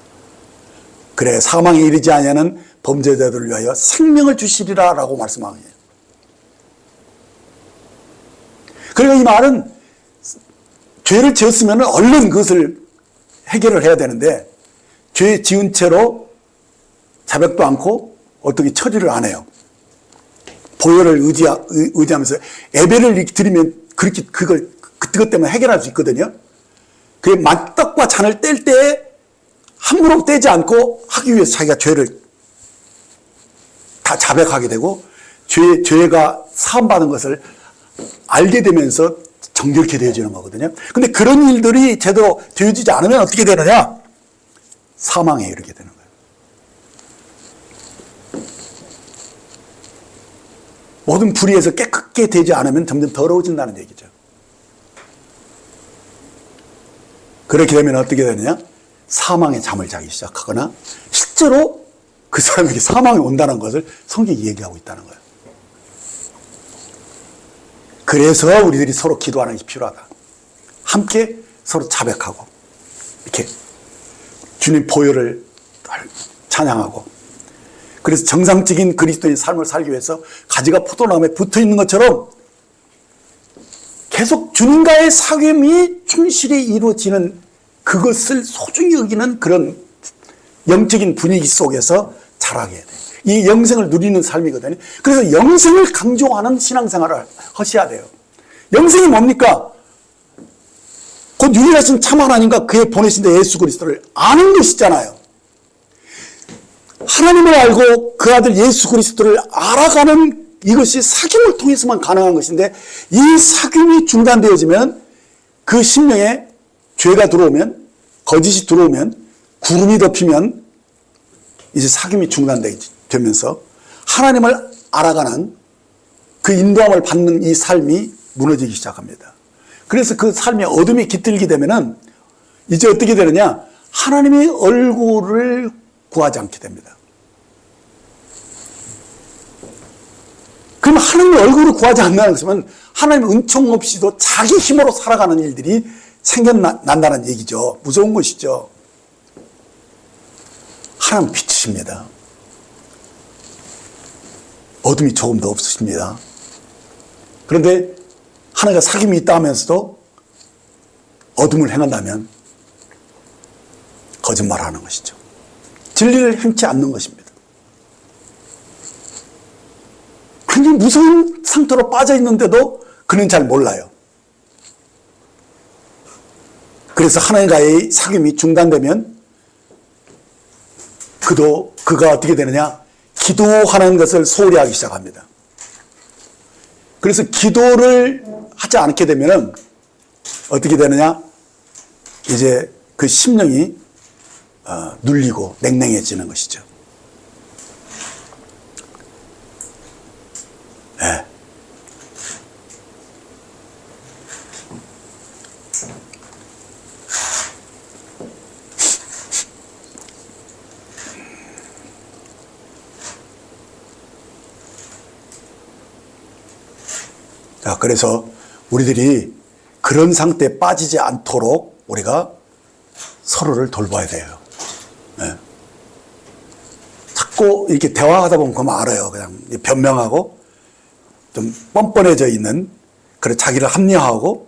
그래 사망에 이르지 아니하는 범죄자들을 위하여 생명을 주시리라 라고 말씀하는 거예요. 그러니까 이 말은 죄를 지었으면 얼른 그것을 해결을 해야 되는데 죄 지은 채로 자백도 않고 어떻게 처리를 안 해요. 보혈을 의지하면서 예배를 드리면 그렇게 그것 때문에 해결할 수 있거든요. 그 만떡과 잔을 뗄 때 함부로 떼지 않고 하기 위해서 자기가 죄를 다 자백하게 되고 죄가 사함받은 것을 알게 되면서 정결케 되어지는 거거든요. 근데 그런 일들이 제대로 되어지지 않으면 어떻게 되느냐? 사망에 이르게 되는 거예요. 모든 불의에서 깨끗게 되지 않으면 점점 더러워진다는 얘기죠. 그렇게 되면 어떻게 되느냐? 사망의 잠을 자기 시작하거나 실제로 그 사람에게 사망이 온다는 것을 성경이 얘기하고 있다는 거예요. 그래서 우리들이 서로 기도하는 게 필요하다. 함께 서로 자백하고 이렇게 주님 보혈을 찬양하고, 그래서 정상적인 그리스도인 삶을 살기 위해서 가지가 포도나무에 붙어 있는 것처럼 계속 주님과의 사귐이 충실히 이루어지는, 그것을 소중히 여기는 그런 영적인 분위기 속에서 자라게 돼요. 이 영생을 누리는 삶이거든요. 그래서 영생을 강조하는 신앙생활을 하셔야 돼요. 영생이 뭡니까? 곧 유일하신 참 하나님과 그의 보내신 데 예수 그리스도를 아는 것이잖아요. 하나님을 알고 그 아들 예수 그리스도를 알아가는 이것이 사귐을 통해서만 가능한 것인데, 이 사귐이 중단되어지면, 그 심령에 죄가 들어오면, 거짓이 들어오면, 구름이 덮이면 이제 사귐이 중단되면서 하나님을 알아가는 그 인도함을 받는 이 삶이 무너지기 시작합니다. 그래서 그 삶에 어둠이 깃들게 되면은 이제 어떻게 되느냐? 하나님의 얼굴을 구하지 않게 됩니다. 그럼 하나님의 얼굴을 구하지 않는다는 것은 하나님의 은총 없이도 자기 힘으로 살아가는 일들이 생겨난다는 얘기죠. 무서운 것이죠. 하나님 빛이십니다. 어둠이 조금 더 없으십니다. 그런데 하나님과 사귐이 있다 하면서도 어둠을 행한다면 거짓말하는 것이죠. 진리를 행치 않는 것입니다. 굉장히 무서운 상태로 빠져 있는데도 그는 잘 몰라요. 그래서 하나님과의 사귐이 중단되면 그가 어떻게 되느냐? 기도하는 것을 소홀히 하기 시작합니다. 그래서 기도를 하지 않게 되면은 어떻게 되느냐? 이제 그 심령이 눌리고 냉랭해지는 것이죠. 네. 자, 그래서 우리들이 그런 상태에 빠지지 않도록 우리가 서로를 돌봐야 돼요. 네. 자꾸 이렇게 대화하다 보면 그만 알아요. 그냥 변명하고 좀 뻔뻔해져 있는, 그런 자기를 합리화하고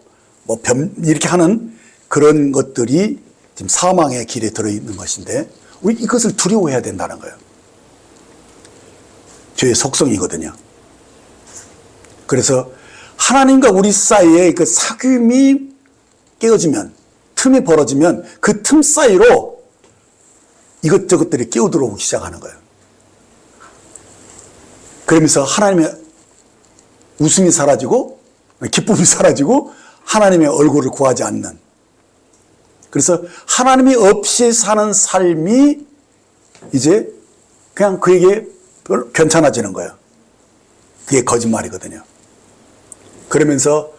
이렇게 하는 그런 것들이 지금 사망의 길에 들어있는 것인데, 우리 이것을 두려워해야 된다는 거예요. 죄의 속성이거든요. 그래서 하나님과 우리 사이에 그 사귐이 깨어지면, 틈이 벌어지면 그 틈 사이로 이것저것들이 끼어들어오기 시작하는 거예요. 그러면서 하나님의 웃음이 사라지고 기쁨이 사라지고 하나님의 얼굴을 구하지 않는, 그래서 하나님이 없이 사는 삶이 이제 그냥 그에게 괜찮아지는 거예요. 그게 거짓말이거든요. 그러면서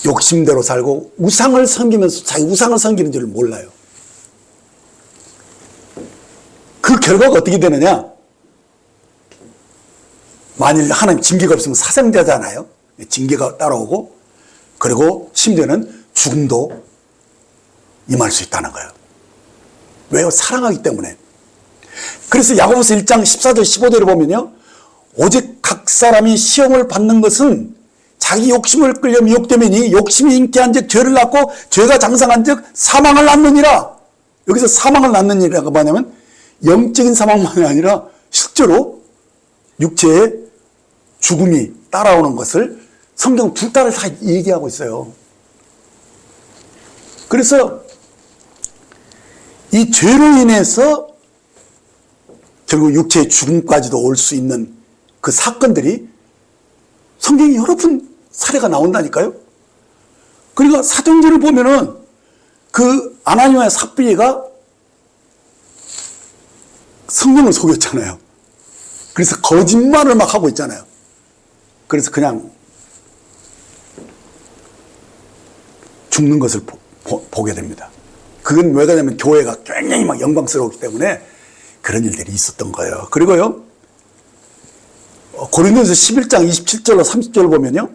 욕심대로 살고 우상을 섬기면서 자기 우상을 섬기는 줄 몰라요. 그 결과가 어떻게 되느냐? 만일 하나님 징계가 없으면 사생자잖아요. 징계가 따라오고, 그리고 심지어는 죽음도 임할 수 있다는 거예요. 왜요? 사랑하기 때문에. 그래서 야고보서 1장 14절 15절을 보면요, 오직 각 사람이 시험을 받는 것은 자기 욕심을 끌려 미혹되매니 욕심이 잉태한 즉 죄를 낳고 죄가 장성한 즉 사망을 낳느니라. 여기서 사망을 낳느니라가 뭐냐면 영적인 사망만이 아니라 실제로 육체의 죽음이 따라오는 것을 성경 둘 다를 다 얘기하고 있어요. 그래서 이 죄로 인해서 결국 육체의 죽음까지도 올 수 있는 그 사건들이 성경에 여러 번 사례가 나온다니까요. 그러니까 사도행전을 보면은 그 아나니아와 삽비리가 성령을 속였잖아요. 그래서 거짓말을 막 하고 있잖아요. 그래서 그냥 죽는 것을 보게 됩니다. 그건 왜 그러냐면 교회가 굉장히 막 영광스러웠기 때문에 그런 일들이 있었던 거예요. 그리고요, 고린도전서 11장 27절로 30절 보면요,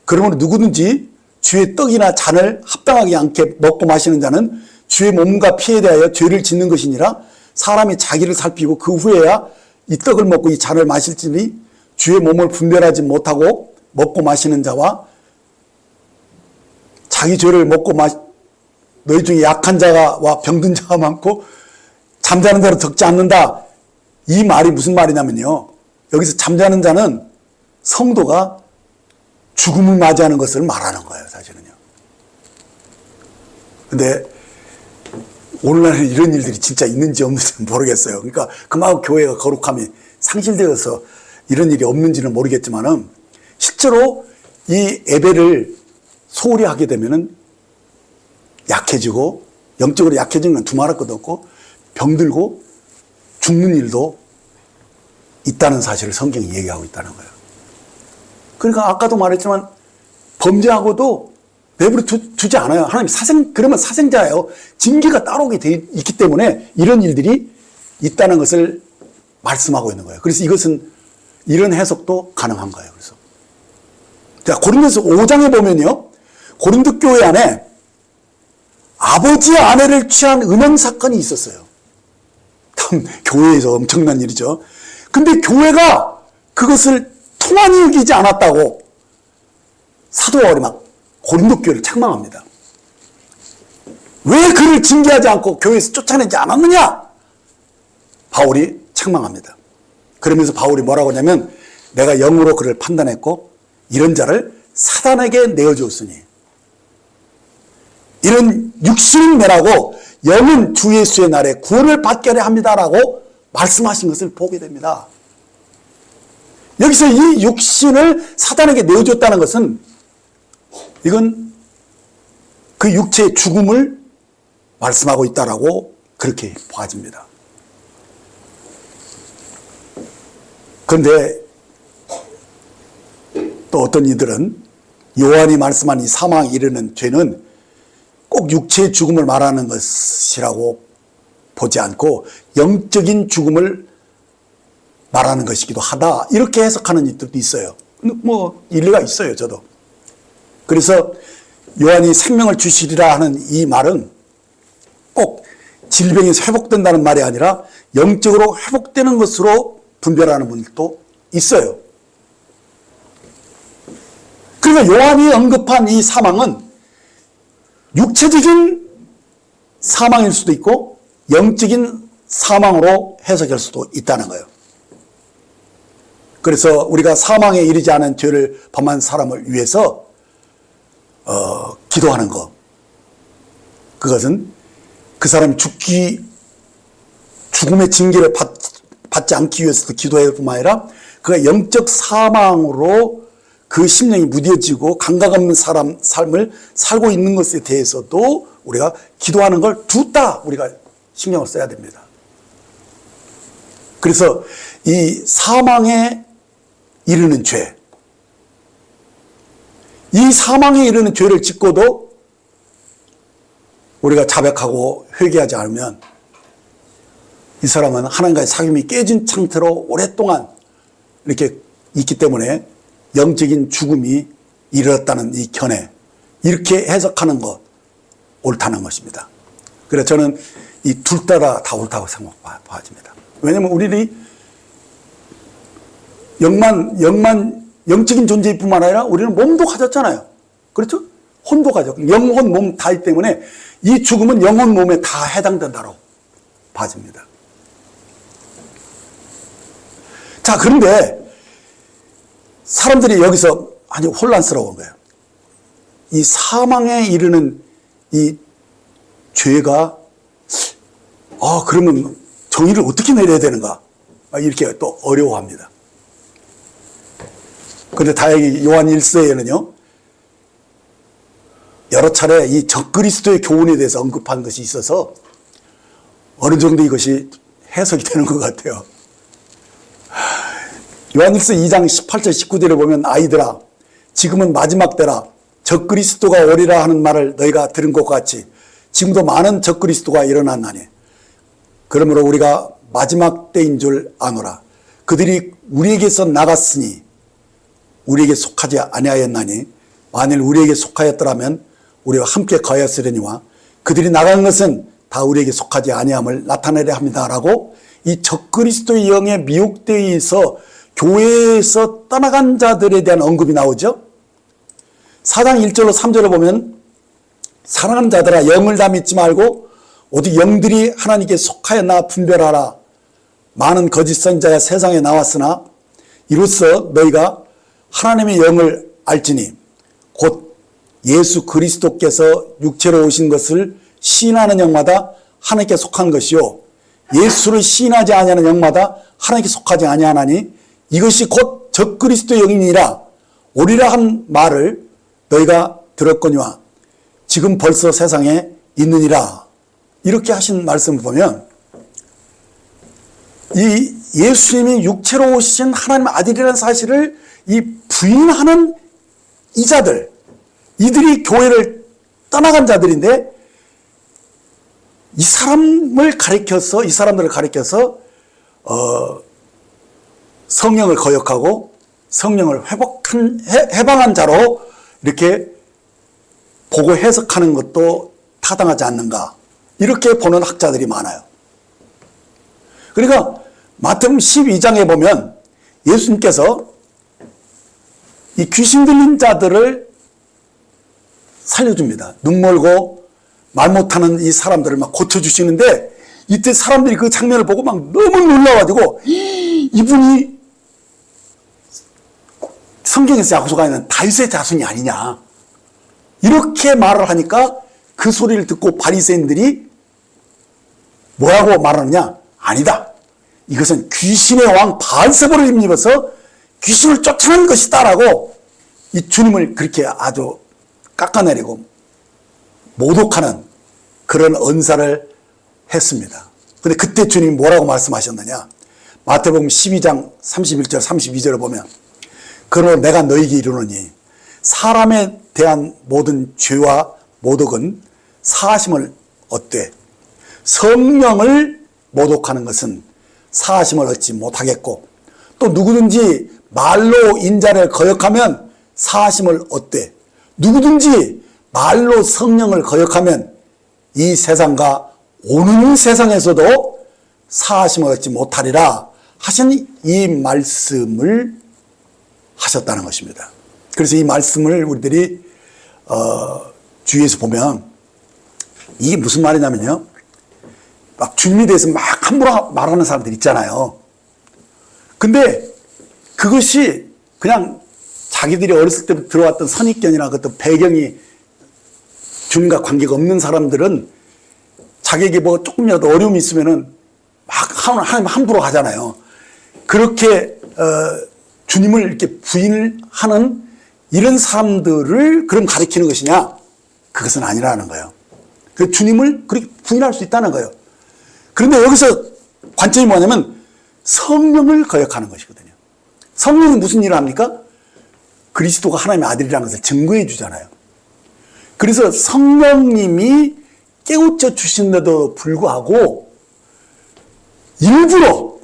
그러므로 누구든지 주의 떡이나 잔을 합당하지 않게 먹고 마시는 자는 주의 몸과 피에 대하여 죄를 짓는 것이니라. 사람이 자기를 살피고 그 후에야 이 떡을 먹고 이 잔을 마실지니 주의 몸을 분별하지 못하고 먹고 마시는 자와 자기 죄를 먹고 너희 중에 약한 자와 병든 자가 많고 잠자는 자로 적지 않는다. 이 말이 무슨 말이냐면요, 여기서 잠자는 자는 성도가 죽음을 맞이하는 것을 말하는 거예요, 사실은요. 근데 오늘날은 이런 일들이 진짜 있는지 없는지는 모르겠어요. 그러니까 그만큼 교회가 거룩함이 상실되어서 이런 일이 없는지는 모르겠지만은 실제로 이 예배를 소홀히 하게 되면은 약해지고, 영적으로 약해지는 건 두말할 것도 없고 병들고 죽는 일도 있다는 사실을 성경이 얘기하고 있다는 거예요. 그러니까 아까도 말했지만 범죄하고도 내버려 두지 않아요. 하나님 그러면 사생자예요. 징계가 따르게 돼 있기 때문에 이런 일들이 있다는 것을 말씀하고 있는 거예요. 그래서 이것은 이런 해석도 가능한 거예요. 그래서 자, 고린도서 5장에 보면요, 고린도 교회 안에 아버지의 아내를 취한 음행 사건이 있었어요. 참 교회에서 엄청난 일이죠. 근데 교회가 그것을 통한이 여기지 않았다고 사도 바울이 막 고린도 교회를 책망합니다. 왜 그를 징계하지 않고 교회에서 쫓아내지 않았느냐? 바울이 책망합니다. 그러면서 바울이 뭐라고 하냐면, 내가 영으로 그를 판단했고 이런 자를 사단에게 내어주었으니 이런 육신은 매라고 영은 주 예수의 날에 구원을 받게 하려 합니다라고 말씀하신 것을 보게 됩니다. 여기서 이 육신을 사단에게 내어줬다는 것은 이건 그 육체의 죽음을 말씀하고 있다라고 그렇게 봐집니다. 그런데 또 어떤 이들은 요한이 말씀한 이 사망에 이르는 죄는 꼭 육체의 죽음을 말하는 것이라고 보지 않고 영적인 죽음을 말하는 것이기도 하다, 이렇게 해석하는 이들도 있어요. 뭐 일리가 있어요, 저도. 그래서 요한이 생명을 주시리라 하는 이 말은 꼭 질병에서 회복된다는 말이 아니라 영적으로 회복되는 것으로 분별하는 분들도 있어요. 그러니까 요한이 언급한 이 사망은 육체적인 사망일 수도 있고 영적인 사망으로 해석할 수도 있다는 거예요. 그래서 우리가 사망에 이르지 않은 죄를 범한 사람을 위해서 기도하는 것, 그것은 그 사람이 죽음의 징계를 받지 않기 위해서도 기도해야 할 뿐만 아니라 그가 영적 사망으로 그 심령이 무뎌지고 감각 없는 삶을 살고 있는 것에 대해서도 우리가 기도하는 걸 둘 다 우리가 신경을 써야 됩니다. 그래서 이 사망에 이르는 죄, 이 사망에 이르는 죄를 짓고도 우리가 자백하고 회개하지 않으면 이 사람은 하나님과의 사귐이 깨진 상태로 오랫동안 이렇게 있기 때문에 영적인 죽음이 이르렀다는 이 견해, 이렇게 해석하는 것 옳다는 것입니다. 그래서 저는 이 둘 다 옳다고 생각합니다. 왜냐하면 우리들이 영적인 존재일 뿐만 아니라 우리는 몸도 가졌잖아요. 그렇죠? 혼도 가졌고 영혼 몸 다이기 때문에 이 죽음은 영혼 몸에 다 해당된다고 봐집니다. 자, 그런데 사람들이 여기서 아주 혼란스러운 거예요. 이 사망에 이르는 이 죄가 그러면 정의를 어떻게 내려야 되는가, 이렇게 또 어려워합니다. 그런데 다행히 요한 1서에는요 여러 차례 이 적그리스도의 교훈에 대해서 언급한 것이 있어서 어느 정도 이것이 해석이 되는 것 같아요. 요한일서 2장 18절 19절에 보면 아이들아 지금은 마지막 때라 적그리스도가 오리라 하는 말을 너희가 들은 것 같이 지금도 많은 적그리스도가 일어났나니 그러므로 우리가 마지막 때인 줄 아노라. 그들이 우리에게서 나갔으니 우리에게 속하지 아니하였나니 만일 우리에게 속하였더라면 우리와 함께 거하였으려니와 그들이 나간 것은 다 우리에게 속하지 아니함을 나타내려 합니다라고 이 적그리스도의 영에 미혹되어 있어 교회에서 떠나간 자들에 대한 언급이 나오죠. 4장 1절로 3절을 보면 사랑하는 자들아 영을 다 믿지 말고 오직 영들이 하나님께 속하였나 분별하라. 많은 거짓 선자가 세상에 나왔으나 이로써 너희가 하나님의 영을 알지니 곧 예수 그리스도께서 육체로 오신 것을 시인하는 영마다 하나님께 속한 것이요 예수를 시인하지 아니하는 영마다 하나님께 속하지 아니하나니 이것이 곧 적그리스도의 영이니라. 오리라 한 말을 너희가 들었거니와 지금 벌써 세상에 있느니라. 이렇게 하신 말씀을 보면 이 예수님이 육체로 오신 하나님의 아들이라는 사실을 이 부인하는 이 자들, 이들이 교회를 떠나간 자들인데 이 사람들을 가리켜서 성령을 거역하고 성령을 해방한 자로 이렇게 보고 해석하는 것도 타당하지 않는가 이렇게 보는 학자들이 많아요. 그러니까 마태복음 12장에 보면 예수님께서 이 귀신 들린 자들을 살려줍니다. 눈 멀고 말 못하는 이 사람들을 막 고쳐주시는데 이때 사람들이 그 장면을 보고 막 너무 놀라가지고 이분이 성경에서 약속하는 다윗의 자손이 아니냐 이렇게 말을 하니까 그 소리를 듣고 바리새인들이 뭐라고 말하느냐? 아니다. 이것은 귀신의 왕 바알세불을 힘입어서 귀신을 쫓아낸 것이다 라고 이 주님을 그렇게 아주 깎아내리고 모독하는 그런 언사를 했습니다. 근데 그때 주님이 뭐라고 말씀하셨느냐? 마태복음 12장 31절 32절을 보면 그러므로 내가 너희에게 이르노니 사람에 대한 모든 죄와 모독은 사하심을 얻되 성령을 모독하는 것은 사하심을 얻지 못하겠고 또 누구든지 말로 인자를 거역하면 사하심을 얻되 누구든지 말로 성령을 거역하면 이 세상과 오는 세상에서도 사하심을 얻지 못하리라 하신 이 말씀을 하셨다는 것입니다. 그래서 이 말씀을 우리들이 주위에서 보면 이게 무슨 말이냐면요. 막 주님에 대해서 막 함부로 말하는 사람들 있잖아요. 근데 그것이 그냥 자기들이 어렸을 때부터 들어왔던 선입견이나 어떤 배경이 주님과 관계가 없는 사람들은 자기에게 뭐 조금이라도 어려움이 있으면은 막 하나님 함부로 하잖아요. 그렇게 주님을 이렇게 부인을 하는 이런 사람들을 그럼 가리키는 것이냐? 그것은 아니라는 거예요. 그 주님을 그렇게 부인할 수 있다는 거예요. 그런데 여기서 관점이 뭐냐면 성령을 거역하는 것이거든요. 성령은 무슨 일을 합니까? 그리스도가 하나님의 아들이라는 것을 증거해 주잖아요. 그래서 성령님이 깨우쳐 주신데도 불구하고 일부러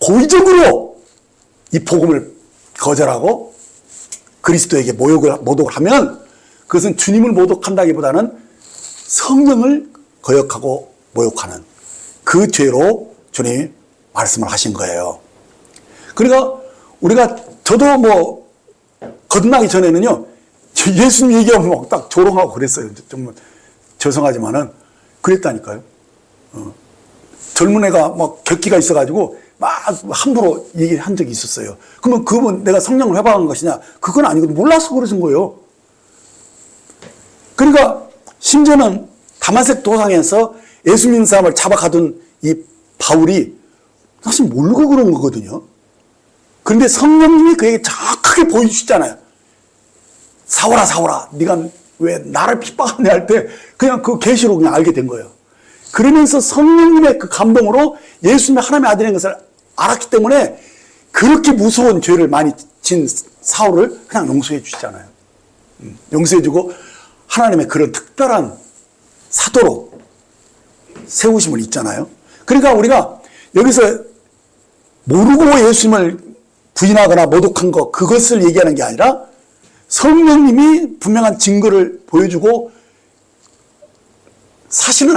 고의적으로 이 복음을 거절하고 그리스도에게 모독을 하면 그것은 주님을 모독한다기보다는 성령을 거역하고 모욕하는 그 죄로 주님이 말씀을 하신 거예요. 그러니까 저도 뭐 거듭나기 전에는요 예수님 얘기하면 막 딱 조롱하고 그랬어요. 정말 죄송하지만은 그랬다니까요. 젊은 애가 막 격기가 있어가지고 막 함부로 얘기한 적이 있었어요. 그러면 그건 내가 성령을 회방한 것이냐? 그건 아니거든요. 몰라서 그러신 거예요. 그러니까 심지어는 다마색 도상에서 예수 믿는 사람을 잡아가둔 이 바울이 사실 모르고 그런 거거든요. 그런데 성령님이 그에게 정확하게 보여주시잖아요. 사울아 사울아 네가 왜 나를 핍박하냐 할 때 그냥 그 계시로 그냥 알게 된 거예요. 그러면서 성령님의 그 감동으로 예수님의 하나님의 아들인 것을 알았기 때문에 그렇게 무서운 죄를 많이 진 사울을 그냥 용서해 주시잖아요. 용서해 주고 하나님의 그런 특별한 사도로 세우심을 있잖아요. 그러니까 우리가 여기서 모르고 예수님을 부인하거나 모독한 것, 그것을 얘기하는 게 아니라 성령님이 분명한 증거를 보여주고 사실은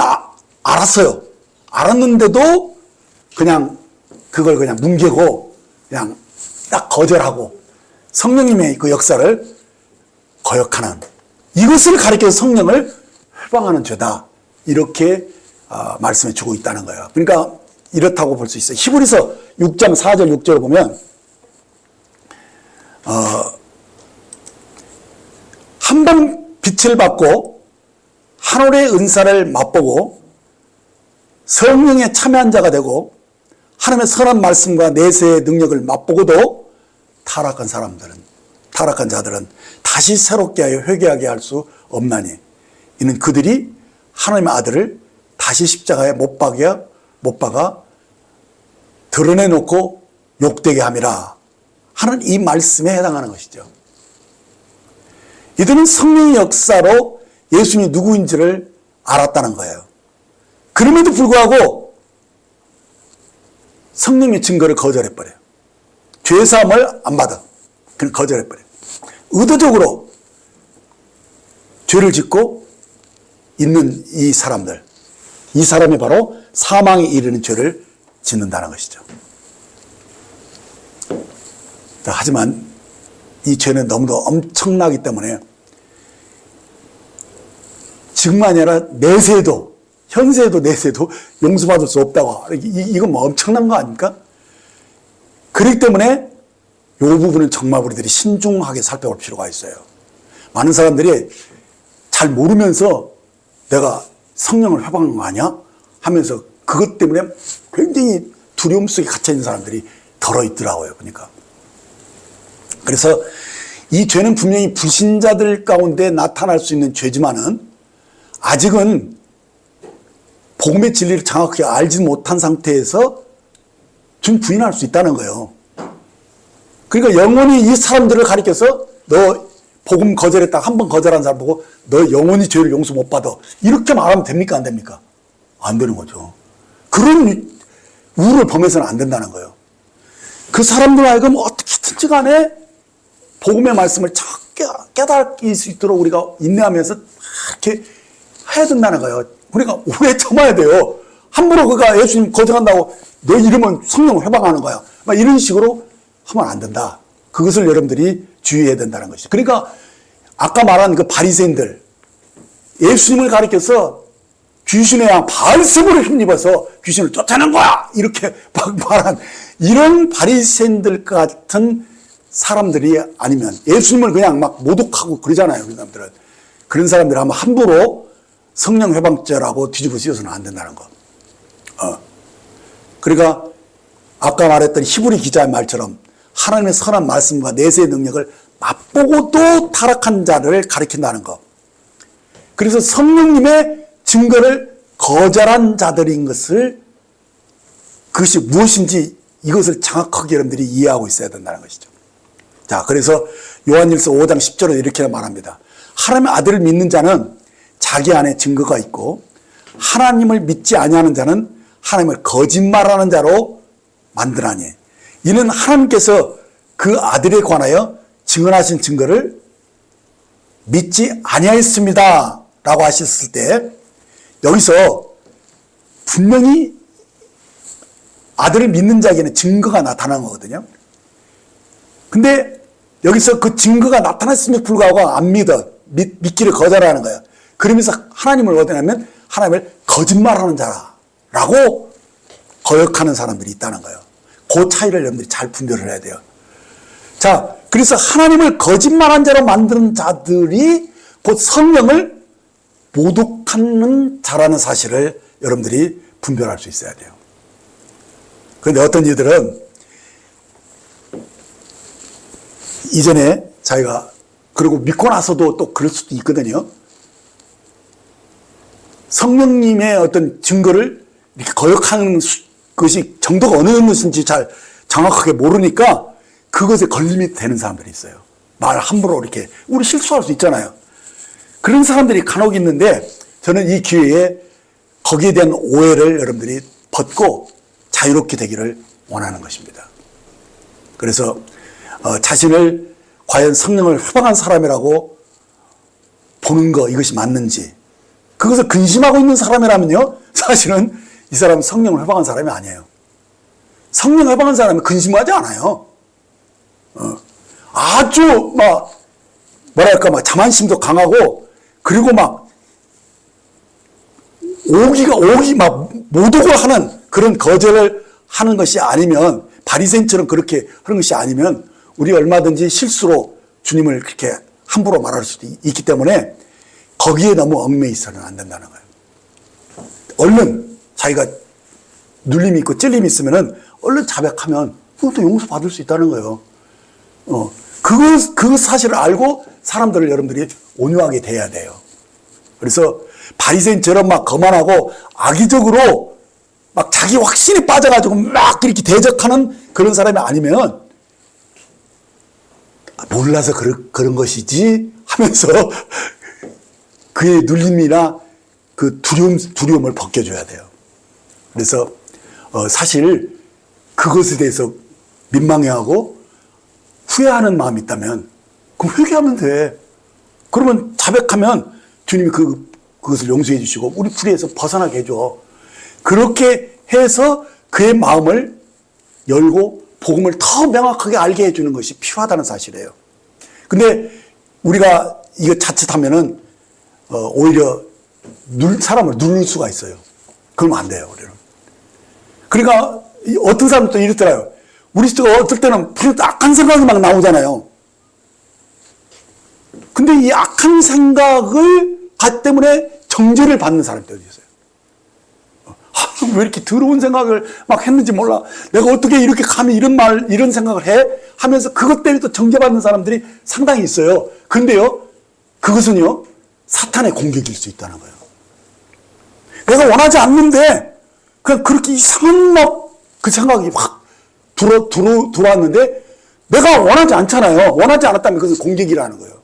알았어요. 알았는데도 그냥 그걸 그냥 뭉개고 그냥 딱 거절하고 성령님의 그 역사를 거역하는, 이것을 가리켜서 성령을 회방하는 죄다, 이렇게 말씀해 주고 있다는 거예요. 그러니까 이렇다고 볼 수 있어요. 히브리서 6장 4절 6절을 보면 한 번 빛을 받고 하늘의 은사를 맛보고 성령에 참여한 자가 되고 하나님의 선한 말씀과 내세의 능력을 맛보고도 타락한 자들은 다시 새롭게 하여 회개하게 할 수 없나니 이는 그들이 하나님의 아들을 다시 십자가에 못 박아 드러내놓고 욕되게 함이라 하는 이 말씀에 해당하는 것이죠. 이들은 성령의 역사로 예수님이 누구인지를 알았다는 거예요. 그럼에도 불구하고 성령의 증거를 거절해버려요. 죄사함을 안 받아. 그냥 거절해버려요. 의도적으로 죄를 짓고 있는 이 사람들, 이 사람이 바로 사망에 이르는 죄를 짓는다는 것이죠. 하지만 이 죄는 너무도 엄청나기 때문에 지금만 아니라 내세에도, 현세에도 내세에도 용서받을 수 없다고. 이건 뭐 엄청난 거 아닙니까? 그렇기 때문에 이 부분은 정말 우리들이 신중하게 살펴볼 필요가 있어요. 많은 사람들이 잘 모르면서 내가 성령을 회방한 거 아니야? 하면서 그것 때문에 굉장히 두려움 속에 갇혀있는 사람들이 덜어 있더라고요. 그러니까. 그래서 이 죄는 분명히 불신자들 가운데 나타날 수 있는 죄지만은 아직은 복음의 진리를 정확하게 알지 못한 상태에서 좀 부인할 수 있다는 거예요. 그러니까 영원히 이 사람들을 가리켜서 너 복음 거절했다, 한 번 거절한 사람 보고 너 영원히 죄를 용서 못 받아, 이렇게 말하면 됩니까? 안 됩니까? 안 되는 거죠. 그런 우를 범해서는 안 된다는 거예요. 그 사람들 하여금 어떻게든지 간에 복음의 말씀을 깨달을 수 있도록 우리가 인내하면서 이렇게 해야 된다는 거예요. 우리가 오래 참아야 돼요. 함부로 그가 예수님 거절한다고 너 이러면 성령을 회방하는 거야, 막 이런 식으로 하면 안 된다. 그것을 여러분들이 주의해야 된다는 것이죠. 그러니까 아까 말한 그 바리새인들, 예수님을 가리켜서 귀신의 양 바알세불을 힘입어서 귀신을 쫓아내는 거야, 이렇게 막 말한 이런 바리새인들 같은 사람들이 아니면, 예수님을 그냥 막 모독하고 그러잖아요. 그 사람들은. 그런 사람들이 한번 함부로 성령 회방죄라고 뒤집어 씌워서는 안 된다는 거. 그러니까 아까 말했던 히브리 기자의 말처럼 하나님의 선한 말씀과 내세의 능력을 맛보고도 타락한 자를 가리킨다는 것. 그래서 성령님의 증거를 거절한 자들인 것을, 그것이 무엇인지 이것을 정확하게 여러분들이 이해하고 있어야 된다는 것이죠. 자, 그래서 요한일서 5장 10절에 이렇게 말합니다. 하나님의 아들을 믿는 자는 자기 안에 증거가 있고 하나님을 믿지 아니하는 자는 하나님을 거짓말하는 자로 만드나니 이는 하나님께서 그 아들에 관하여 증언하신 증거를 믿지 아니하였습니다 라고 하셨을 때, 여기서 분명히 아들을 믿는 자에게는 증거가 나타난 거거든요. 근데 여기서 그 증거가 나타났음에도 불구하고 안 믿기를 거절하는 거예요. 그러면서 하나님을 어디냐면 하나님을 거짓말하는 자라고 거역하는 사람들이 있다는 거예요. 그 차이를 여러분들이 잘 분별을 해야 돼요. 자, 그래서 하나님을 거짓말한 자로 만드는 자들이 곧 성령을 모독하는 자라는 사실을 여러분들이 분별할 수 있어야 돼요. 그런데 어떤 이들은 이전에 자기가, 그리고 믿고 나서도 또 그럴 수도 있거든요. 성령님의 어떤 증거를 이렇게 거역하는 것이 정도가 어느 것인지 잘 정확하게 모르니까 그것에 걸림이 되는 사람들이 있어요. 말 함부로 이렇게 우리 실수할 수 있잖아요. 그런 사람들이 간혹 있는데 저는 이 기회에 거기에 대한 오해를 여러분들이 벗고 자유롭게 되기를 원하는 것입니다. 그래서 자신을 과연 성령을 회방한 사람이라고 보는 거 이것이 맞는지 그것을 근심하고 있는 사람이라면요 사실은 이 사람은 성령을 회방한 사람이 아니에요. 성령 회방한 사람은 근심하지 않아요. 아주 막 뭐랄까 막 자만심도 강하고 그리고 막 오기 막 모독을 하는 그런 거절을 하는 것이 아니면 바리새인처럼 그렇게 하는 것이 아니면 우리 얼마든지 실수로 주님을 그렇게 함부로 말할 수도 있기 때문에 거기에 너무 얽매여 있어서는 안 된다는 거예요. 얼른 자기가 눌림이 있고 찔림이 있으면은 얼른 자백하면 그것도 용서받을 수 있다는 거예요. 그 사실을 알고 사람들을 여러분들이 온유하게 대해야 돼요. 그래서 바리새인처럼 막 거만하고 악의적으로 막 자기 확신에 빠져가지고 막 이렇게 대적하는 그런 사람이 아니면 몰라서 그런 것이지 하면서 그의 눌림이나 그 두려움을 벗겨줘야 돼요. 그래서 사실 그것에 대해서 민망해하고 후회하는 마음이 있다면 그럼 회개하면 돼. 그러면 자백하면 주님이 그것을 용서해 주시고 우리 불의에서 벗어나게 해줘. 그렇게 해서 그의 마음을 열고 복음을 더 명확하게 알게 해주는 것이 필요하다는 사실이에요. 근데 우리가 이거 자칫하면은 오히려 사람을 누를 수가 있어요. 그러면 안 돼요, 우리는. 그러니까 어떤 사람도 이랬더라고요. 우리 시대가 어떨 때는 악한 생각이 막 나오잖아요. 근데 이 악한 생각을 때문에 정죄를 받는 사람들이 있어요. 왜 이렇게 더러운 생각을 막 했는지 몰라. 내가 어떻게 이렇게 감히 이런 생각을 해? 하면서 그것 때문에 또 정죄받는 사람들이 상당히 있어요. 근데요, 그것은요, 사탄의 공격일 수 있다는 거예요. 내가 원하지 않는데, 그냥 그렇게 이상한 그 생각이 막 들어왔는데, 내가 원하지 않잖아요. 원하지 않았다면 그것은 공격이라는 거예요.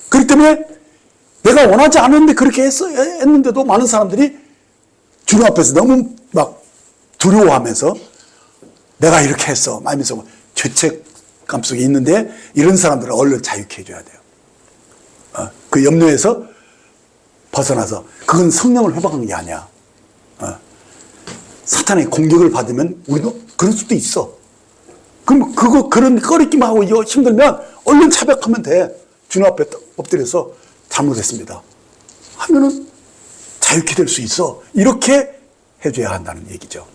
그렇기 때문에 내가 원하지 않았는데 그렇게 했는데도 많은 사람들이 주님 앞에서 너무 막 두려워하면서 내가 이렇게 했어 하면서 죄책감 속에 있는데 이런 사람들은 얼른 자유케 해줘야 돼요. 그 염려에서 벗어나서 그건 성령을 회복한 게 아니야. 사탄의 공격을 받으면 우리도 그럴 수도 있어. 그럼 그런 꺼리기만 하고 이거 힘들면 얼른 자백하면 돼. 주님 앞에 엎드려서 잘못했습니다 하면은 자유케 될 수 있어. 이렇게 해줘야 한다는 얘기죠.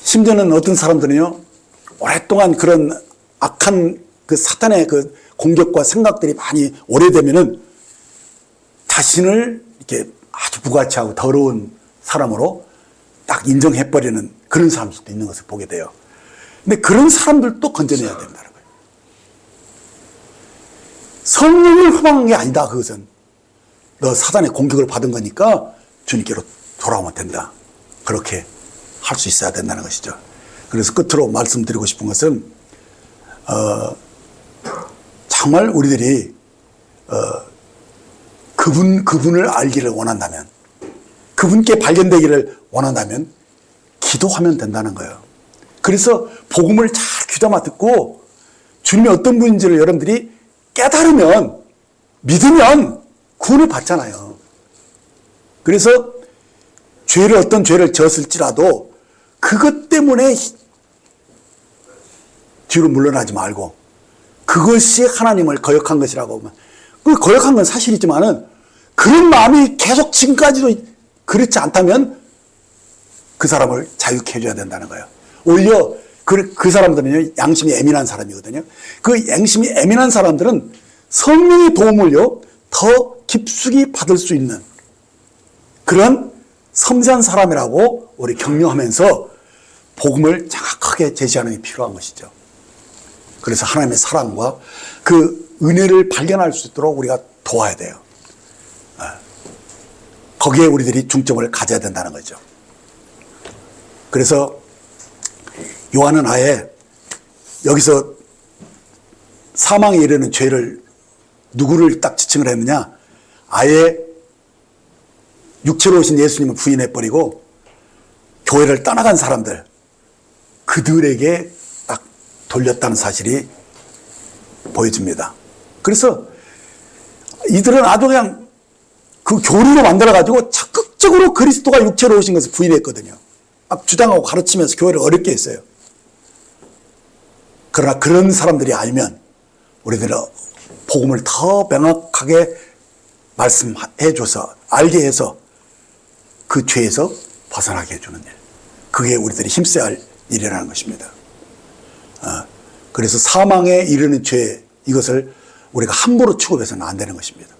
심지어는 어떤 사람들은요, 오랫동안 그런 악한 그 사탄의 그 공격과 생각들이 많이 오래되면은 자신을 이렇게 아주 부가치하고 더러운 사람으로 딱 인정해버리는 그런 사람들도 있는 것을 보게 돼요. 근데 그런 사람들도 건져내야 된다는 거예요. 성령을 회방한 게 아니다, 그것은. 너 사단의 공격을 받은 거니까 주님께로 돌아오면 된다. 그렇게 할 수 있어야 된다는 것이죠. 그래서 끝으로 말씀드리고 싶은 것은, 정말 우리들이, 그분을 알기를 원한다면, 그분께 발견되기를 원한다면, 기도하면 된다는 거예요. 그래서 복음을 잘 귀담아 듣고, 주님이 어떤 분인지를 여러분들이 깨달으면, 믿으면 구원을 받잖아요. 그래서 어떤 죄를 지었을지라도 그것 때문에 뒤로 물러나지 말고 그것이 하나님을 거역한 것이라고 하면 그 거역한 건 사실이지만은 그런 마음이 계속 지금까지도 그렇지 않다면 그 사람을 자유케 해줘야 된다는 거예요. 오히려 그 사람들은요, 양심이 예민한 사람이거든요. 그 양심이 예민한 사람들은 성령의 도움을요, 더 깊숙이 받을 수 있는 그런 섬세한 사람이라고 우리 격려하면서 복음을 정확하게 제시하는 게 필요한 것이죠. 그래서 하나님의 사랑과 그 은혜를 발견할 수 있도록 우리가 도와야 돼요. 거기에 우리들이 중점을 가져야 된다는 거죠. 그래서 요한은 아예 여기서 사망에 이르는 죄를 누구를 딱 지칭을 했느냐, 아예 육체로 오신 예수님을 부인해버리고 교회를 떠나간 사람들, 그들에게 딱 돌렸다는 사실이 보여집니다. 그래서 이들은 아주 그냥 그 교리로 만들어가지고 적극적으로 그리스도가 육체로 오신 것을 부인했거든요. 막 주장하고 가르치면서 교회를 어렵게 했어요. 그러나 그런 사람들이 알면 우리들은 복음을 더 명확하게 말씀해줘서 알게 해서 그 죄에서 벗어나게 해주는 일, 그게 우리들이 힘써야 할 일이라는 것입니다. 그래서 사망에 이르는 죄, 이것을 우리가 함부로 취급해서는 안 되는 것입니다.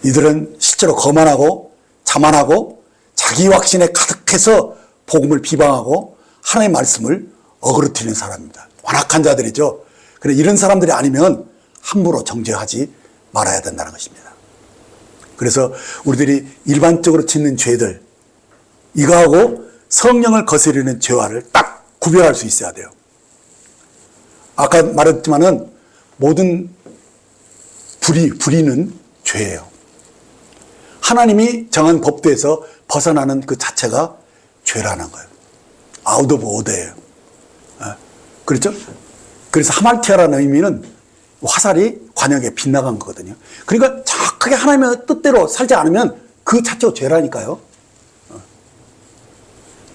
이들은 실제로 거만하고 자만하고 자기 확신에 가득해서 복음을 비방하고 하나님의 말씀을 어그러뜨리는 사람입니다. 완악한 자들이죠. 그래, 이런 사람들이 아니면 함부로 정죄하지 말아야 된다는 것입니다. 그래서 우리들이 일반적으로 짓는 죄들, 이거하고 성령을 거스르는 죄와를 딱 구별할 수 있어야 돼요. 아까 말했지만은 모든 불의는 죄예요. 하나님이 정한 법도에서 벗어나는 그 자체가 죄라는 거예요. 아웃 오브 오더예요. 그렇죠? 그래서 하말티아라는 의미는 화살이 관역에 빗나간 거거든요. 그러니까 정확하게 하나님의 뜻대로 살지 않으면 그 자체가 죄라니까요.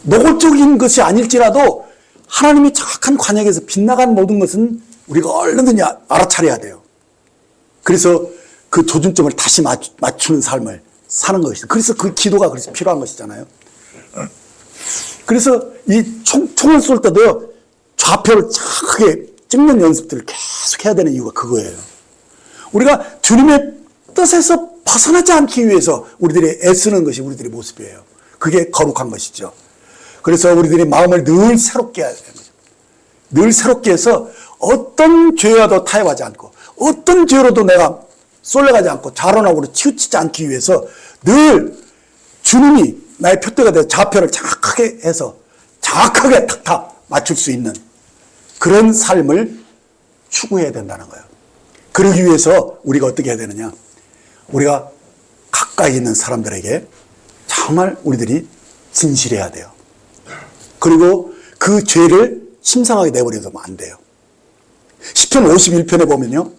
노골적인 것이 아닐지라도 하나님이 정확한 관역에서 빗나간 모든 것은 우리가 얼른든지 알아차려야 돼요. 그래서 그 조준점을 다시 맞추는 삶을 사는 것이죠. 그래서 그 기도가 그래서 필요한 것이잖아요. 그래서 이 총을 쏠 때도요, 좌표를 정확하게 찍는 연습들을 계속 해야 되는 이유가 그거예요. 우리가 주님의 뜻에서 벗어나지 않기 위해서 우리들이 애쓰는 것이 우리들의 모습이에요. 그게 거룩한 것이죠. 그래서 우리들이 마음을 늘 새롭게 해야 되는 거죠. 늘 새롭게 해서 어떤 죄와도 타협하지 않고 어떤 죄로도 내가 쏠려가지 않고 자론하고로 치우치지 않기 위해서 늘 주님이 나의 표대가 되어 좌표를 정확하게 해서 정확하게 탁탁 맞출 수 있는 그런 삶을 추구해야 된다는 거예요. 그러기 위해서 우리가 어떻게 해야 되느냐, 우리가 가까이 있는 사람들에게 정말 우리들이 진실해야 돼요. 그리고 그 죄를 심상하게 내버려두면 안 돼요. 시편 51편에 보면요,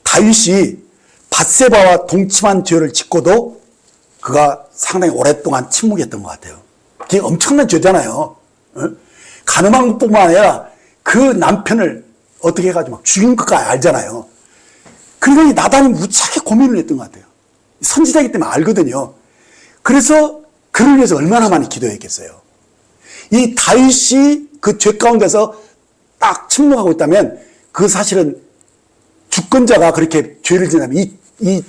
다윗이 밧세바와 동침한 죄를 짓고도 그가 상당히 오랫동안 침묵했던 것 같아요. 그게 엄청난 죄잖아요. 가늠한 것뿐만 아니라 그 남편을 어떻게 해가지고 막 죽인 것까지 알잖아요. 그러니까 이 나단이 무지하게 고민을 했던 것 같아요. 선지자이기 때문에 알거든요. 그래서 그를 위해서 얼마나 많이 기도했겠어요. 이 다윗이 그 죄 가운데서 딱 침묵하고 있다면 그 사실은 주권자가 그렇게 죄를 지나면 이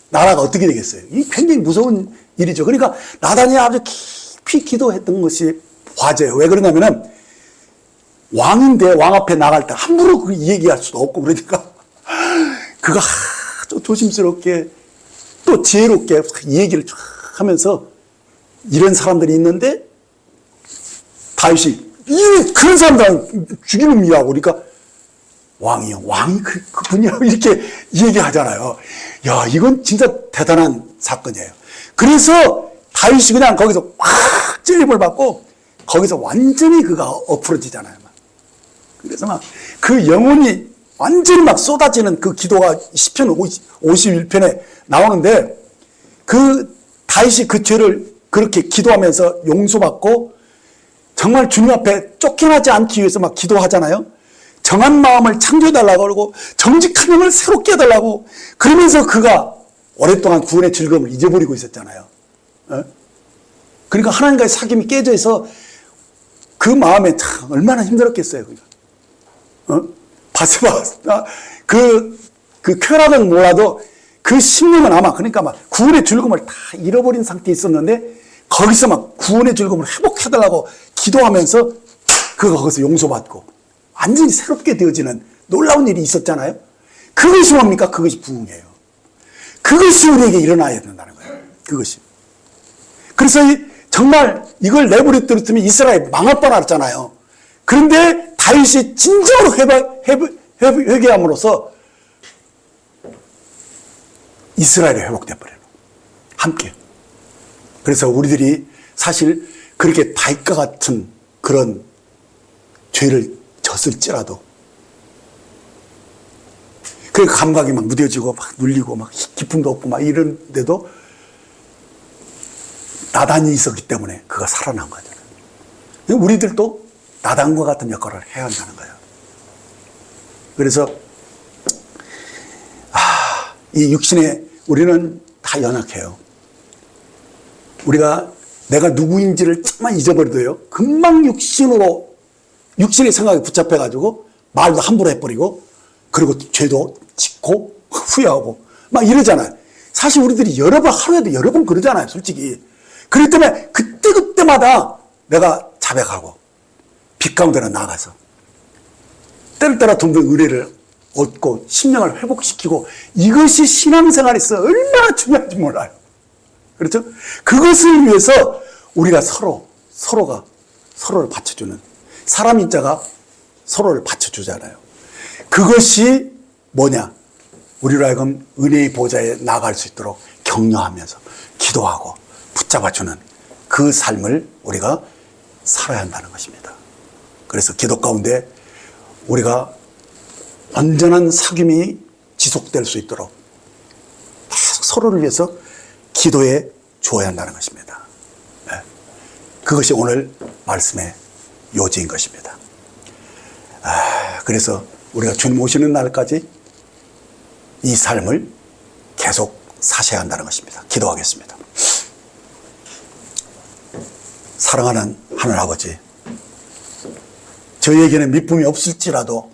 나라가 어떻게 되겠어요? 이 굉장히 무서운 일이죠. 그러니까 나단이 아주 깊이 기도했던 것이 화제예요. 왜 그러냐면은 왕인데 왕 앞에 나갈 때 함부로 그 얘기할 수도 없고 그러니까 그가 아주 조심스럽게 또 지혜롭게 이 얘기를 쫙 하면서 이런 사람들이 있는데 다윗이 그런 사람들은 죽이는 미하고 그러니까 왕이 그분이야 이렇게 얘기하잖아요. 야, 이건 진짜 대단한 사건이에요. 그래서 다윗이 그냥 거기서 확 찔림을 받고 거기서 완전히 그가 엎어지잖아요. 그래서 막 그 영혼이 완전히 막 쏟아지는 그 기도가 시편 51편에 나오는데 그 다윗이 그 죄를 그렇게 기도하면서 용서받고 정말 주님 앞에 쫓겨나지 않기 위해서 막 기도하잖아요. 정한 마음을 창조해달라고 그러고 정직한 영을 새롭게 해달라고 그러면서 그가 오랫동안 구원의 즐거움을 잊어버리고 있었잖아요. 그러니까 하나님과의 사귐이 깨져 있어 그 마음에 참 얼마나 힘들었겠어요. 바세바 그 쾌락은 몰라도 그 심령은 아마 그러니까 막 구원의 즐거움을 다 잃어버린 상태에 있었는데 거기서 막 구원의 즐거움을 회복해달라고 기도하면서 그가 거기서 용서받고 완전히 새롭게 되어지는 놀라운 일이 있었잖아요. 그것이 뭡니까? 그것이 부흥이에요. 그것이 우리에게 일어나야 된다는 거예요. 그것이. 그래서 정말 이걸 내버려뒀으면 이스라엘 망할 뻔했잖아요. 그런데 다윗이 진정으로 회개함으로써 이스라엘이 회복돼 버려요. 함께. 그래서 우리들이 사실 그렇게 다윗과 같은 그런 죄를 졌을지라도 그 감각이 막 무뎌지고 막 눌리고 막 기쁨도 없고 막 이런데도 나단이 있었기 때문에 그가 살아난 거잖아요. 우리들도 나단과 같은 역할을 해야 한다는 거예요. 그래서 이 육신에 우리는 다 연약해요. 우리가 내가 누구인지를 조금만 잊어버려도요, 금방 육신의 생각에 붙잡혀가지고 말도 함부로 해버리고, 그리고 죄도 짓고 후회하고 막 이러잖아요. 사실 우리들이 하루에도 여러 번 그러잖아요, 솔직히. 그렇기 때문에 그때마다 내가 자백하고 빛 가운데로 나가서 때를 따라 돕는 은혜를 얻고 심령을 회복시키고, 이것이 신앙생활에서 얼마나 중요한지 몰라요. 그렇죠? 그것을 위해서 우리가 서로가 서로를 받쳐주는, 사람인 자가 서로를 받쳐주잖아요. 그것이 뭐냐? 우리로 하여금 은혜의 보좌에 나아갈 수 있도록 격려하면서 기도하고 붙잡아주는 그 삶을 우리가 살아야 한다는 것입니다. 그래서 기도 가운데 우리가 온전한 사귐이 지속될 수 있도록 계속 서로를 위해서 기도해 주어야 한다는 것입니다. 네. 그것이 오늘 말씀의 요지인 것입니다. 그래서 우리가 주님 오시는 날까지 이 삶을 계속 사셔야 한다는 것입니다. 기도하겠습니다. 사랑하는 하늘 아버지, 저희에게는 미쁨이 없을지라도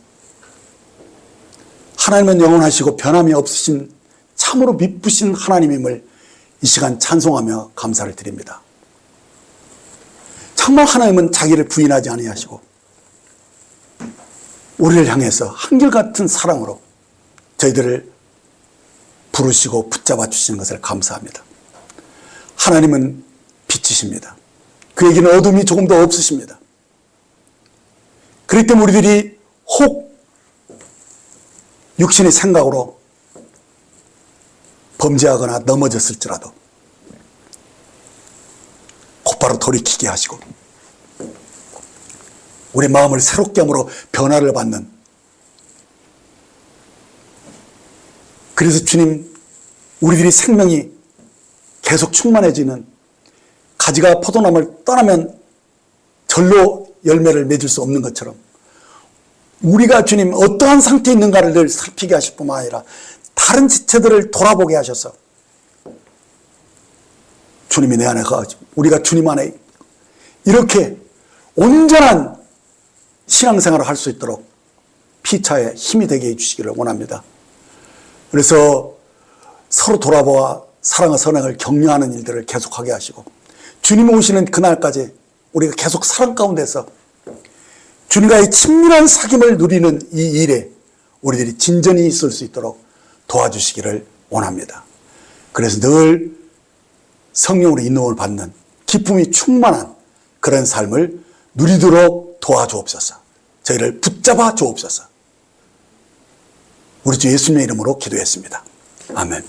하나님은 영원하시고 변함이 없으신 참으로 미쁘신 하나님임을 이 시간 찬송하며 감사를 드립니다. 정말 하나님은 자기를 부인하지 아니하시고 우리를 향해서 한결같은 사랑으로 저희들을 부르시고 붙잡아 주시는 것을 감사합니다. 하나님은 빛이십니다. 그에게는 어둠이 조금도 없으십니다. 그렇기 때문에 우리들이 혹 육신의 생각으로 범죄하거나 넘어졌을지라도 곧바로 돌이키게 하시고 우리 마음을 새롭게 함으로 변화를 받는, 그래서 주님, 우리들이 생명이 계속 충만해지는, 가지가 포도나무를 떠나면 절로 열매를 맺을 수 없는 것처럼 우리가 주님 어떠한 상태에 있는가를 늘 살피게 하실 뿐만 아니라 다른 지체들을 돌아보게 하셔서 주님이 내 안에 거하시고 우리가 주님 안에 이렇게 온전한 신앙생활을 할 수 있도록 피차에 힘이 되게 해주시기를 원합니다. 그래서 서로 돌아보아 사랑과 선행을 격려하는 일들을 계속하게 하시고 주님 오시는 그날까지 우리가 계속 사랑 가운데서 주님과의 친밀한 사귐을 누리는 이 일에 우리들이 진전이 있을 수 있도록 도와주시기를 원합니다. 그래서 늘 성령으로 인도를 받는 기쁨이 충만한 그런 삶을 누리도록 도와주옵소서. 저희를 붙잡아 주옵소서. 우리 주 예수님의 이름으로 기도했습니다. 아멘.